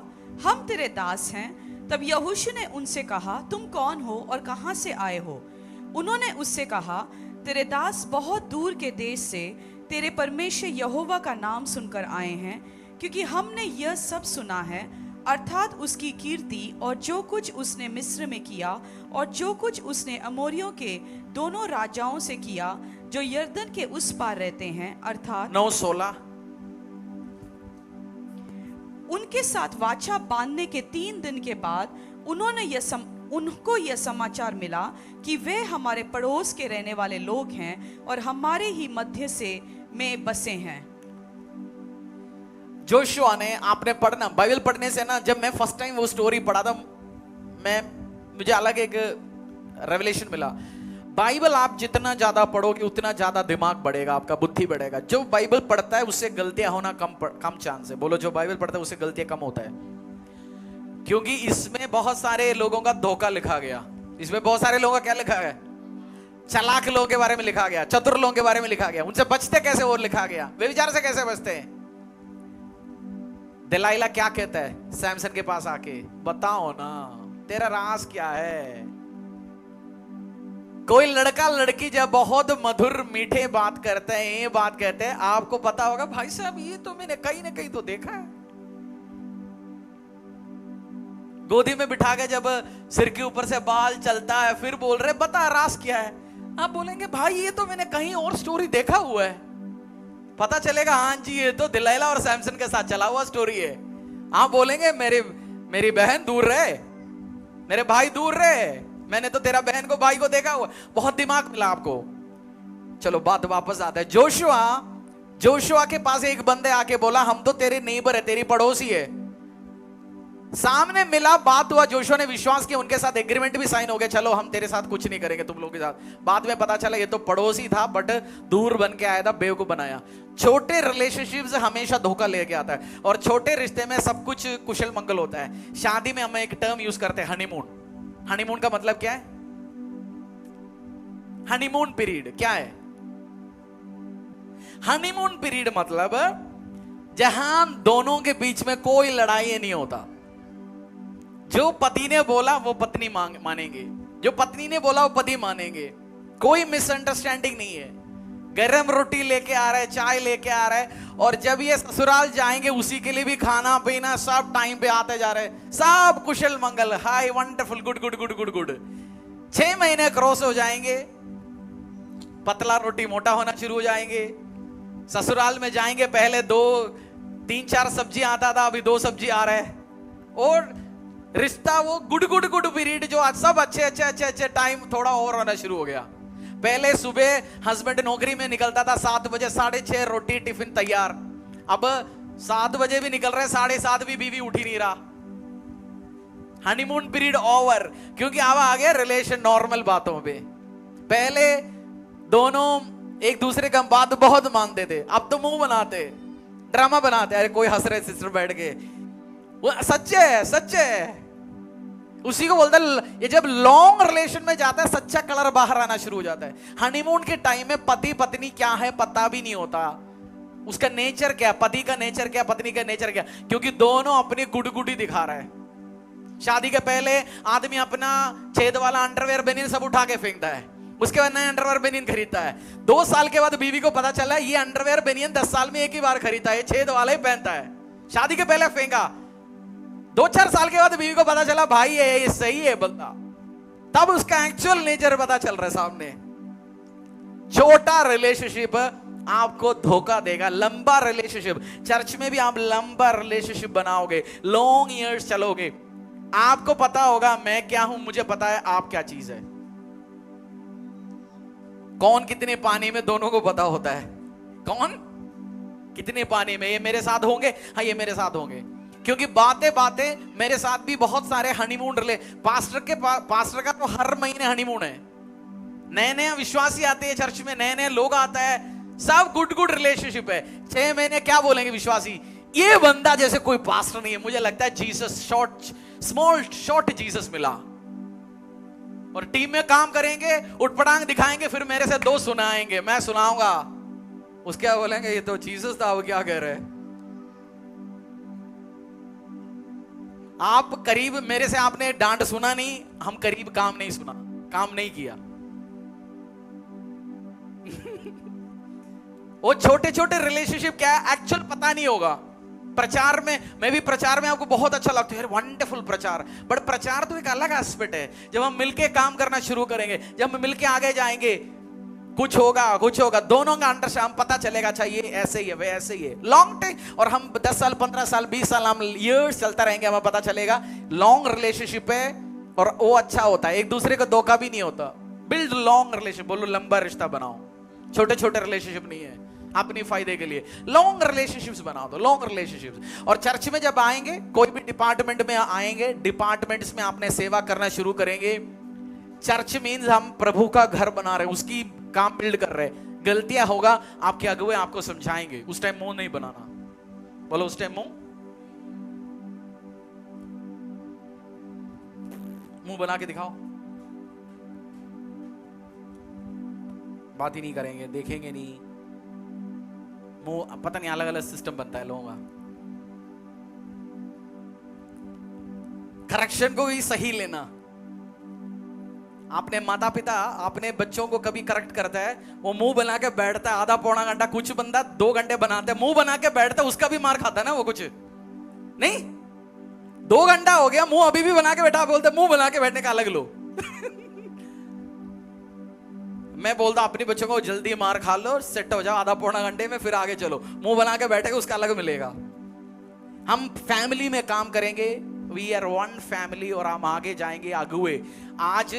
हम तेरे दास हैं। तब यहोशू ने उनसे कहा, तुम कौन हो और कहां से आए हो? उन्होंने उससे कहा, तेरे दास बहुत दूर के देश से तेरे परमेश्वर यहोवा का नाम सुनकर आए हैं, क्योंकि हमने यह सब सुना है, अर्थात उसकी कीर्ति और जो कुछ उसने मिस्र में किया और जो कुछ उसने अमोरियों के दोनों राजाओं से किया जो यरदन के उस पार रहते हैं, अर्थात 9:16। उनके साथ वाचा बांधने के 3 दिन के बाद उनको यह समाचार मिला कि वे हमारे पड़ोस के रहने वाले लोग हैं और हमारे ही मध्य से में बसे हैं। जोशुआ ने, आपने पढ़ना, बाइबल पढ़ने से ना, जब मैं फर्स्ट टाइम वो स्टोरी पढ़ा था, मुझे अलग एक रेवलेशन मिला। बाइबल आप जितना ज्यादा पढ़ोगे उतना ज्यादा दिमाग बढ़ेगा, आपका बुद्धि बढ़ेगा। जो बाइबल पढ़ता है उससे गलतियां होना कम चांस है। बोलो, जो बाइबल पढ़ता है उससे गलतियां कम होता है, क्योंकि इसमें बहुत सारे लोगों का धोखा लिखा गया। इसमें बहुत सारे लोगों का क्या लिखा गया? चालाक लोगों के बारे में लिखा गया, चतुर लोगों के बारे में लिखा गया, उनसे बचते कैसे वो लिखा गया, व्यभिचार से कैसे बचते हैं। दलाइला क्या कहता है सैमसन के पास आके, बताओ ना तेरा राज क्या है। कोई लड़का लड़की जब बहुत मधुर मीठे बात करते हैं, ये बात कहते हैं, आपको पता होगा भाई साहब ये तो मैंने कहीं ना कहीं तो देखा है। गोदी में बिठा के जब सिर के ऊपर से बाल चलता है, फिर बोल रहे बता राज क्या है, आप बोलेंगे भाई ये तो मैंने कहीं और स्टोरी देखा हुआ है। पता चलेगा हाँ जी ये तो दिलाइला और सैमसन के साथ चला हुआ स्टोरी है। आप बोलेंगे मेरी बहन दूर रहे, मेरे भाई दूर रहे, मैंने तो तेरा बहन को भाई को देखा हुआ। बहुत दिमाग मिला आपको। चलो बात वापस आता है। जोशुआ के पास एक बंदे आके बोला, हम तो तेरे नेबर है, तेरी पड़ोसी है। सामने मिला, बात हुआ, जोशुआ ने विश्वास किया, उनके साथ एग्रीमेंट भी साइन हो गया, चलो हम तेरे साथ कुछ नहीं करेंगे तुम लोग के साथ। बाद में पता चला ये तो पड़ोसी था, बट दूर बन के आया था, बेवकूफ बनाया। छोटे रिलेशनशिप से हमेशा धोखा लेके आता है, और छोटे रिश्ते में सब कुछ कुशल मंगल होता है। शादी में हम एक टर्म यूज करते हैं, हनीमून। हनीमून का मतलब क्या है? हनीमून पीरियड क्या है? हनीमून पीरियड मतलब जहां दोनों के बीच में कोई लड़ाई नहीं होता। जो पति ने बोला वो पत्नी मानेंगे, जो पत्नी ने बोला वो पति मानेंगे। कोई मिसअंडरस्टैंडिंग नहीं है। गरम रोटी लेके आ रहा है, चाय लेके आ रहा है, और जब ये ससुराल जाएंगे उसी के लिए भी खाना पीना सब टाइम पे आते जा रहे हैं, सब कुशल मंगल, hi wonderful, good good good good good. 6 महीने क्रॉस हो जाएंगे, पतला रोटी मोटा होना शुरू हो जाएंगे। ससुराल में जाएंगे, पहले 2-3-4 सब्जी आता था, अभी 2 सब्जी आ रहा है, और रिश्ता वो गुड गुड गुड पीरियड जो आज सब अच्छे टाइम थोड़ा और होना शुरू हो गया। पहले सुबह हस्बैंड नौकरी में निकलता था 7 बजे, 6:30 रोटी टिफिन तैयार। अब 7 बजे भी निकल रहे, 7:30 भी बीवी उठ ही नहीं रहा। हनीमून पीरियड ओवर, क्योंकि अब आ गया रिलेशन नॉर्मल बातों पे। पहले दोनों एक दूसरे का बात बहुत मानते थे, अब तो मुंह बनाते, ड्रामा बनाते। अरे कोई हंस रहे सिस्टर बैठ के, वो सच्चे है, सच्चे है। उसी को बोलता है, ये जब लॉन्ग रिलेशन में जाता है सच्चा कलर बाहर आना शुरू हो जाता है। हनीमून के टाइम में पति पत्नी क्या है पता भी नहीं होता, उसका नेचर क्या, पति का नेचर क्या, पत्नी का नेचर क्या, क्योंकि दोनों अपनी गुडगुडी दिखा रहे हैं। शादी के पहले आदमी अपना छेद वाला अंडरवेयर बेनियन सब उठा के फेंकता है, उसके बाद नया अंडरवेयर बेनियन खरीदता है। 2 साल के बाद बीवी को पता चला ये अंडरवेयर बेनियन 10 साल में एक ही बार खरीदता है, छेद वाला ही पहनता है, शादी के पहले फेंका। 2-4 साल के बाद बीवी को पता चला भाई ये सही है बंदा, तब उसका एक्चुअल नेचर पता चल रहा है सामने। छोटा रिलेशनशिप आपको धोखा देगा, लंबा रिलेशनशिप, चर्च में भी आप लंबा रिलेशनशिप बनाओगे, लॉन्ग ईयर्स चलोगे, आपको पता होगा मैं क्या हूं, मुझे पता है आप क्या चीज है। कौन कितने पानी में, दोनों को पता होता है कौन कितने पानी में। ये मेरे साथ होंगे, हाँ ये मेरे साथ होंगे, क्योंकि बातें बातें मेरे साथ भी बहुत सारे हनीमून रिले। पास्टर का तो हर महीने हनीमून है, नए नए विश्वासी आते हैं चर्च में, नए नए लोग आता है, सब गुड रिलेशनशिप है। 6 महीने क्या बोलेंगे विश्वासी, ये बंदा जैसे कोई पास्टर नहीं है, मुझे लगता है जीसस शॉर्ट जीसस मिला। और टीम में काम करेंगे, उठपटांग दिखाएंगे, फिर मेरे से 2 सुनाएंगे, मैं सुनाऊंगा, उसके क्या बोलेंगे ये तो जीसस था, वो क्या कह रहे हैं। आप करीब मेरे से आपने डांट सुना नहीं, हम करीब काम नहीं सुना, काम नहीं किया। वो छोटे छोटे रिलेशनशिप क्या है एक्चुअल पता नहीं होगा। प्रचार में, मैं भी प्रचार में आपको बहुत अच्छा लगता है, वंडरफुल प्रचार, बट प्रचार तो एक अलग एस्पेक्ट है। जब हम मिलके काम करना शुरू करेंगे, जब हम मिलके आगे जाएंगे, कुछ होगा, दोनों का अंडरस्टैंड पता चलेगा, अच्छा ये ऐसे ही है, वे ऐसे ही है। लॉन्ग टाइम, और हम 10 साल 15 साल 20 साल हम ईयर्स चलता रहेंगे, हमें पता चलेगा लॉन्ग रिलेशनशिप है, और वो अच्छा होता है, एक दूसरे को धोखा भी नहीं होता। बिल्ड लॉन्ग रिलेशनशिप, बोलो लंबा रिश्ता बनाओ, छोटे छोटे रिलेशनशिप नहीं है, अपनी फायदे के लिए लॉन्ग रिलेशनशिप्स बनाओ, तो लॉन्ग रिलेशनशिप्स। और चर्च में जब आएंगे, कोई भी डिपार्टमेंट में आएंगे, डिपार्टमेंट्स में आपने सेवा करना शुरू करेंगे। चर्च मीन्स हम प्रभु का घर बना रहे हैं, उसकी काम बिल्ड कर रहे हैं। गलतियां होगा, आपके अगुए आपको समझाएंगे, उस टाइम मुंह नहीं बनाना, बोलो उस टाइम मुंह बना के दिखाओ, बात ही नहीं करेंगे, देखेंगे नहीं, मुंह, पता नहीं अलग अलग सिस्टम बनता है लोगों का। करेक्शन को भी सही लेना। आपने माता पिता अपने बच्चों को कभी करेक्ट करता है, वो मुंह बना के बैठता है आधा पौना घंटा, कुछ बंदा 2 घंटे बनाते मुंह बना के बैठता है, उसका भी मार खाता है ना वो, कुछ नहीं 2 घंटा हो गया, मुंह अभी भी बना के बैठा, बोलते मुंह बना के बैठने का अलग लो। मैं बोलता अपने बच्चों को जल्दी मार खा लो, सेट हो जाओ आधा पौना घंटे में, फिर आगे चलो। मुंह बना के बैठेगा उसका अलग मिलेगा। हम फैमिली में काम करेंगे, वी आर वन फैमिली, और हम आगे जाएंगे अगुए। आज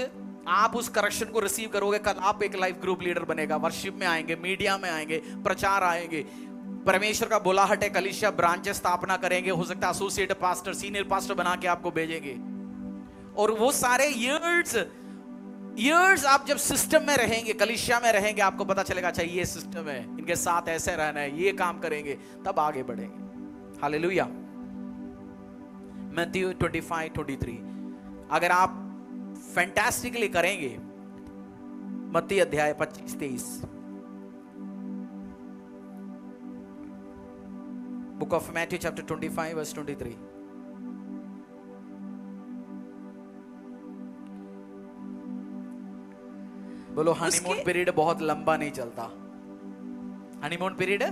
आप उस करेक्शन को रिसीव करोगे, कल आप एक लाइफ ग्रुप लीडर बनेगा, वर्शिप में आएंगे, मीडिया में आएंगे, प्रचार आएंगे, परमेश्वर का बुलाहट है, कलीसिया ब्रांचेस स्थापना करेंगे, हो सकता है एसोसिएट पास्टर, सीनियर पास्टर बना के आपको भेजेंगे। और वो सारे ईयर्स आप जब सिस्टम में रहेंगे, कलीसिया में रहेंगे, आपको पता चलेगा अच्छा ये सिस्टम है, इनके साथ ऐसे रहना है, ये काम करेंगे, तब आगे बढ़ेंगे। हालेलुया। मैथ्यू 25-23 अगर आप फैंटास्टिकली करेंगे, मत्ती अध्याय 25-23, book of Matthew chapter 25 verse 23। बोलो हनीमून पीरियड बहुत लंबा नहीं चलता। हनीमून पीरियड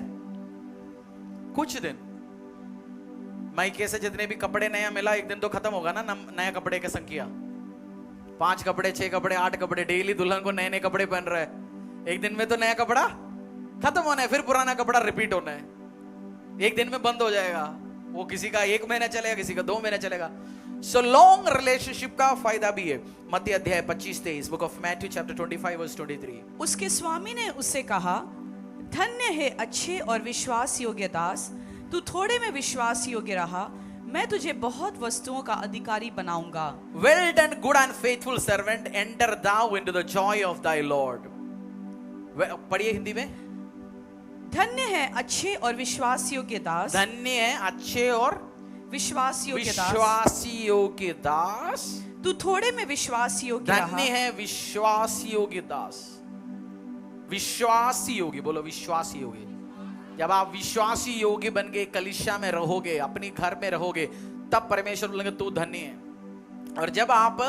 कुछ दिन, मायके से जितने भी कपड़े नया मिला, एक दिन तो खत्म होगा ना नया कपड़े की संख्या। 5 कपड़े, 6 कपड़े, 8 कपड़े, डेली दुल्हन को नए नए कपड़े पहन रहे हैं, एक दिन में तो नया कपड़ा खत्म होना है, फिर पुराना कपड़ा रिपीट होना है, एक दिन में बंद हो जाएगा। वो किसी का 1 महीना चलेगा, किसी का 2 महीना चलेगा। सो लॉन्ग रिलेशनशिप का फायदा भी है। मत्ती अध्याय 25-23, book of Matthew chapter 25 verse 23। उसके स्वामी ने उससे कहा, धन्य है अच्छे और विश्वास योग्य दास, तू थोड़े में विश्वास योग्य रहा, मैं तुझे बहुत वस्तुओं का अधिकारी बनाऊंगा। Well done, good and faithful servant, enter thou into the joy of thy Lord। पढ़िए हिंदी में। धन्य है अच्छे और विश्वास योग्य दास, धन्य है अच्छे और विश्वास योग्य दास, विश्वासी योग्य दास, तू थोड़े में विश्वास योग्य रहा। धन्य है विश्वासी योग्य दास। विश्वासी योग्य, बोलो विश्वासी योग्य। जब आप विश्वासी योग्य बन गए, कलीसिया में रहोगे, अपनी घर में रहोगे, तब परमेश्वर बोलेंगे तू धन्य है। और जब आप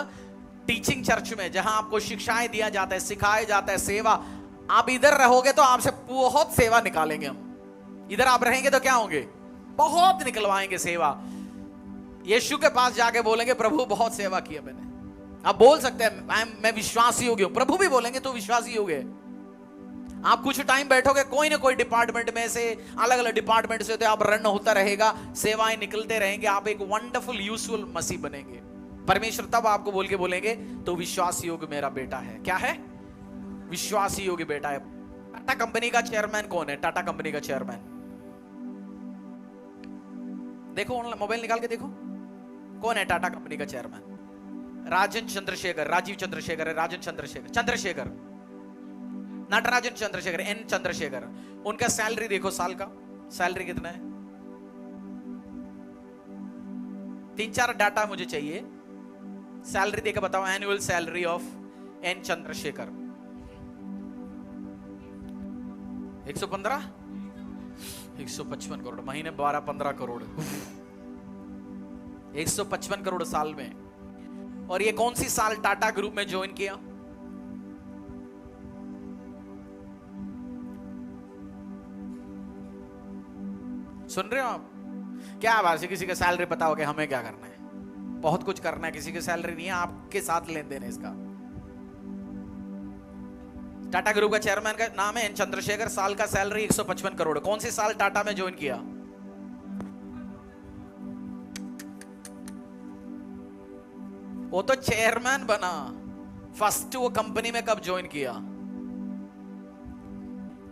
टीचिंग चर्च में, जहां आपको शिक्षाएं दिया जाता है, सिखाया जाता है, सेवा, आप इधर रहोगे तो आपसे बहुत सेवा निकालेंगे हम। इधर आप रहेंगे तो क्या होंगे? बहुत निकलवाएंगे सेवा। यीशु के पास जाके बोलेंगे प्रभु बहुत सेवा की है मैंने। आप बोल सकते हैं मैं विश्वासी योग्य हूं, प्रभु भी बोलेंगे तू विश्वासी योग्य है। आप कुछ टाइम बैठोगे, कोई ना कोई डिपार्टमेंट में से, अलग अलग डिपार्टमेंट से तो आप रन होता रहेगा, सेवाएं निकलते रहेंगे, आप एक वंडरफुल यूजफुल मसीह बनेंगे। परमेश्वर तब आपको बोल के बोलेंगे तो विश्वासी योग्य मेरा बेटा है। क्या है? विश्वासी योग्य बेटा है। टाटा कंपनी का चेयरमैन कौन है? टाटा कंपनी का चेयरमैन देखो, ऑनलाइन मोबाइल निकाल के देखो कौन है टाटा कंपनी का चेयरमैन। राजन चंद्रशेखर, राजीव चंद्रशेखर है, राजन चंद्रशेखर, चंद्रशेखर, नटराजन चंद्रशेखर, एन चंद्रशेखर। उनका सैलरी देखो, साल का सैलरी कितना है? 3-4 डाटा मुझे चाहिए, सैलरी देकर बताओ। Annual salary of N Chandrasekhar 115, 155 crore, महीने 12-15 करोड़, 155 करोड़ साल में। और ये कौन सी साल टाटा ग्रुप में ज्वाइन किया? सुन रहे हो आप? क्या बात है, किसी का सैलरी पता हो कि हमें क्या करना है? बहुत कुछ करना है। किसी की सैलरी नहीं है, आपके साथ लेन देन है इसका। टाटा ग्रुप का चेयरमैन का नाम है एन चंद्रशेखर, साल का सैलरी 155 करोड़। कौन सी साल टाटा में ज्वाइन किया? वो तो चेयरमैन बना, फर्स्ट वो कंपनी में कब ज्वाइन किया?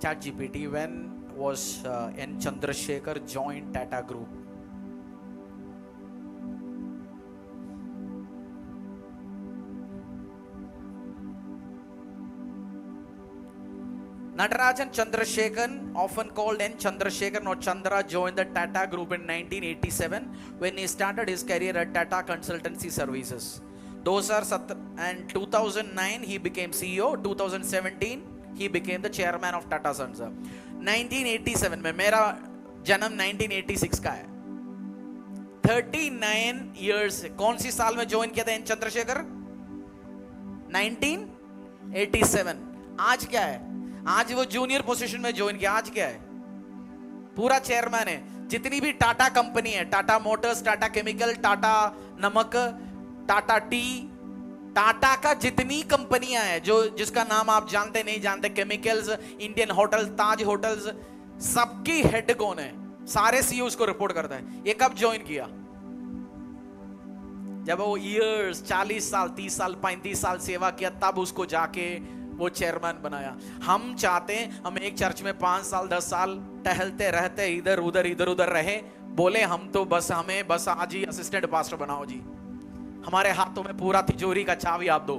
ChatGPT, when was N Chandrasekhar joined Tata Group? Natarajan Chandrasekhar, often called N Chandrasekhar or Chandra, joined the Tata Group in 1987 when he started his career at Tata Consultancy Services. 2009 he became CEO. 2017 he became the chairman of Tata Sons. 1987 में, मेरा जन्म 1986 का है, 39 years। कौन सी साल में join किया था एन चंद्रशेखर? 1987। आज क्या है? आज वो जूनियर पोजीशन में ज्वाइन किया। आज क्या है? पूरा चेयरमैन है। जितनी भी टाटा कंपनी है, टाटा मोटर्स, टाटा केमिकल, टाटा नमक, टाटा टी, टाटा का जितनी कंपनियां हैं जो जिसका नाम आप जानते नहीं जानते, केमिकल्स, इंडियन होटल, ताज होटल्स, सबकी हेड कौन है? सारे सीईओ उसको रिपोर्ट करता है। ये कब ज्वाइन किया? जब वो इयर्स 40 साल, 30 साल, 35 साल सेवा किया, तब उसको जाके वो चेयरमैन बनाया। हम चाहते हैं हम एक चर्च में 5 साल 10 साल टहलते रहते, इधर उधर रहे, बोले हम तो बस, हमें बस आज ही असिस्टेंट पास्टर बनाओ जी, हमारे हाथों में पूरा तिजोरी का चाबी आप दो।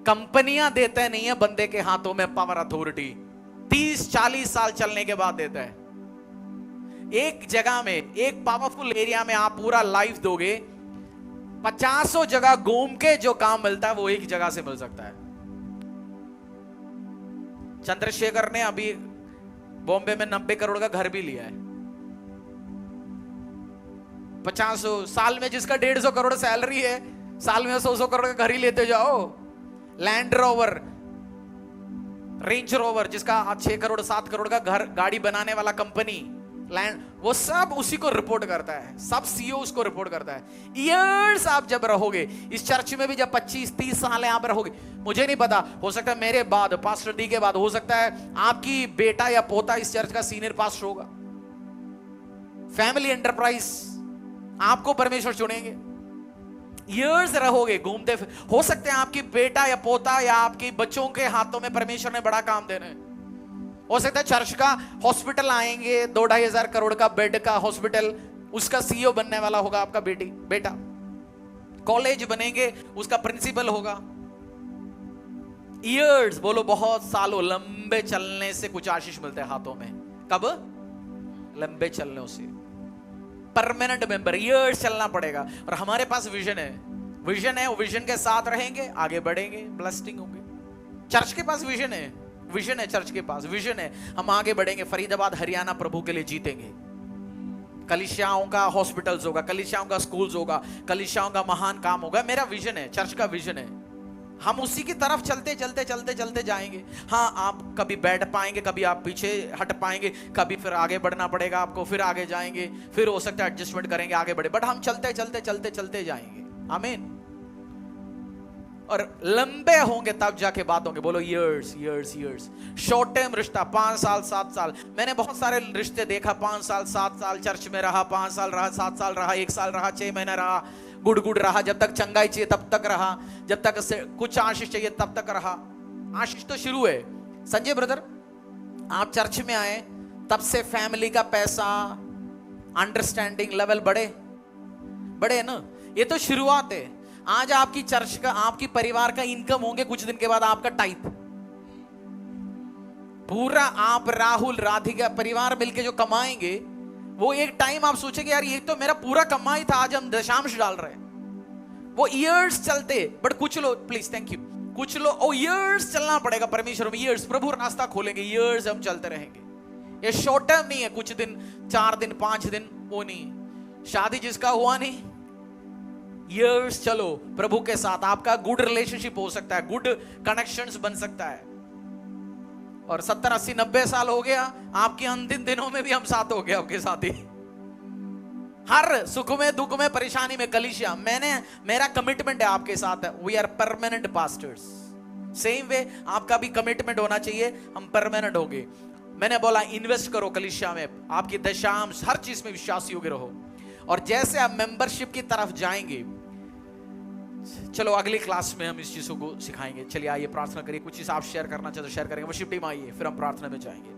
कंपनियां देते नहीं है बंदे के हाथों में पावर अथॉरिटी, 30-40 साल चलने के बाद देता है। एक जगह में, एक पावरफुल एरिया में आप पूरा लाइफ दोगे, 50 जगह घूम के जो काम मिलता है वो एक जगह से मिल सकता है। चंद्रशेखर ने अभी बॉम्बे में 90 करोड़ का घर भी लिया है। 50 साल में, जिसका 150 करोड़ सैलरी है, साल में 100 करोड़ का घर ही लेते जाओ। लैंड रोवर, रेंज रोवर, जिसका 6 करोड़ 7 करोड़ का घर, गाड़ी बनाने वाला कंपनी, लैंड, वो सब उसी को रिपोर्ट करता है। सब सीईओ उसको रिपोर्ट करता है। ईयर्स आप जब रहोगे इस चर्च में भी, जब 25-30 साल आप रहोगे, मुझे नहीं पता, हो सकता है मेरे बाद, पास्टर डी के बाद, हो सकता है आपकी बेटा या पोता इस चर्च का सीनियर पास्टर होगा। फैमिली एंटरप्राइज आपको परमेश्वर चुनेंगे। ईयर्स रहोगे घूमते हो सकते हैं आपकी बेटा या पोता या आपके बच्चों के हाथों में परमेश्वर ने बड़ा काम देना है। हो सकता है चर्च का हॉस्पिटल आएंगे, 2-2.5 करोड़ का बेड का हॉस्पिटल, उसका सीईओ बनने वाला होगा आपका बेटा। कॉलेज बनेंगे, उसका प्रिंसिपल होगा। ईयर्स बोलो, बहुत सालों, लंबे चलने से कुछ आशीष मिलते हैं हाथों में। कब? लंबे चलने से। परमानेंट मेंबर, ईयर्स चलना पड़ेगा। और हमारे पास विजन है, वो विजन के साथ रहेंगे, आगे बढ़ेंगे, ब्लेसिंग होंगे। चर्च के पास विजन है, चर्च के पास विजन है, हम आगे बढ़ेंगे। फरीदाबाद हरियाणा प्रभु के लिए जीतेंगे। कलीसियाओं का हॉस्पिटल्स होगा, कलीसियाओं का स्कूल्स होगा, कलीसियाओं का महान काम होगा। मेरा विजन है, चर्च का विजन है। हम उसी की तरफ चलते जाएंगे। हाँ, आप कभी बैठ पाएंगे, कभी आप पीछे हट पाएंगे, कभी फिर आगे बढ़ना पड़ेगा आपको, फिर आगे जाएंगे, फिर हो सकता है एडजस्टमेंट करेंगे, आगे बढ़े, बट हम चलते जाएंगे। आमीन। और लंबे होंगे तब जाके बात होंगे। बोलो ईयर्स। शॉर्ट टर्म रिश्ता 5 साल 7 साल, मैंने बहुत सारे रिश्ते देखा। 5 साल 7 साल चर्च में रहा, 5 साल रहा, 7 साल रहा, 1 साल रहा, 6 महीने रहा, गुड़ रहा, जब तक चंगाई चाहिए तब तक रहा, जब तक कुछ आशीष चाहिए तब तक रहा। आशीष तो शुरू है। संजय ब्रदर, आप चर्च में आए तब से फैमिली का पैसा, अंडरस्टैंडिंग लेवल बड़े ना, ये तो शुरुआत है। आज आपकी चर्च का, आपकी परिवार का इनकम होंगे कुछ दिन के बाद आपका टाइप पूरा। आप राहुल राधिका परिवार मिलके जो कमाएंगे, वो एक टाइम आप सोचेंगे यार ये तो मेरा पूरा कमाई था, आज हम दशांश डाल रहे हैं। वो ईयर्स चलते, बट कुछ लोग, प्लीज थैंक यू, कुछ लोग ईयर्स चलना पड़ेगा परमेश्वर में। ईयर्स, प्रभु रास्ता खोलेंगे, ईयर्स हम चलते रहेंगे। ये शॉर्ट टर्म नहीं है, कुछ दिन, 4 दिन 5 दिन, वो नहीं। शादी जिसका हुआ नहीं, ईयर्स चलो प्रभु के साथ। आपका गुड रिलेशनशिप हो सकता है, गुड कनेक्शंस बन सकता है। और 70 80 90 साल हो गया, आपके अंतिम दिनों में भी हम साथ हो गए आपके साथ ही। हर सुख में, दुख में, परेशानी में कलीसिया, मेरा कमिटमेंट है आपके साथ है। We are permanent pastors. Same way आपका भी कमिटमेंट होना चाहिए, हम परमानेंट होंगे। मैंने बोला इन्वेस्ट करो कलीसिया में, आपकी दशांश हर चीज में विश्वासी होगे रहो। और जैसे आप मेंबरशिप की तरफ जाएंगे, चलो अगली क्लास में हम इस चीजों को सिखाएंगे। चलिए आइए प्रार्थना करिए। कुछ चीज आप शेयर करना चाहते हो शेयर करेंगे। वर्शिप टीम आइए, फिर हम प्रार्थना में जाएंगे।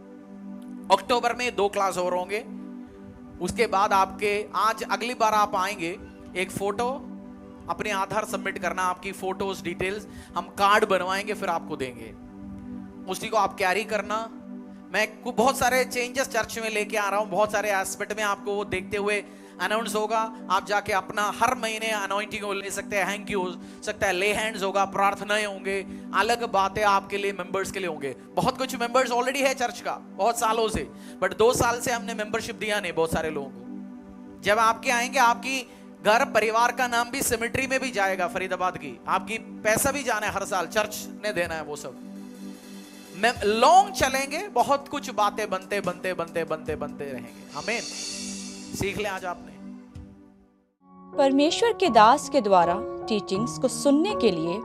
अक्टूबर में 2 क्लास और होंगे। उसके बाद आपके, आज अगली बार आप आएंगे, एक फोटो, अपने आधार सबमिट करना, आपकी फोटोज डिटेल्स, हम कार्ड बनवाएंगे, फिर आपको देंगे। उसी को आप कैरी करना। मैं बहुत सारे चेंजेस चर्च में लेके आ रहा हूं, बहुत सारे एस्पेक्ट में आपको वो देखते हुए अनाउंस होगा। आप जाके अपना हर महीने अनॉइंटिंग ले सकते हैं, हैंकी हो सकता है, ले हैंड्स होगा, प्रार्थनाएं होंगे, अलग बातें आपके लिए, मेंबर्स के लिए होंगे। बहुत कुछ मेंबर्स ऑलरेडी है चर्च का, बहुत सालों से, बट 2 साल से हमने मेंबरशिप दिया नहीं बहुत सारे लोगों को। जब आपके आएंगे, आपकी घर परिवार का नाम भी सिमेट्री में भी जाएगा, फरीदाबाद की, आपकी पैसा भी जाना है हर साल, चर्च ने देना है वो सब। लॉन्ग चलेंगे, बहुत कुछ बातें बनते रहेंगे। आमीन। सीख ले आज आपने। परमेश्वर के दास के द्वारा टीचिंग्स को सुनने के लिए,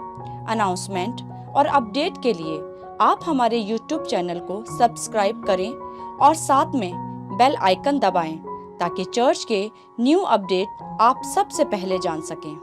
अनाउंसमेंट और अपडेट के लिए आप हमारे YouTube चैनल को सब्सक्राइब करें और साथ में बेल आइकन दबाएं ताकि चर्च के न्यू अपडेट आप सबसे पहले जान सकें।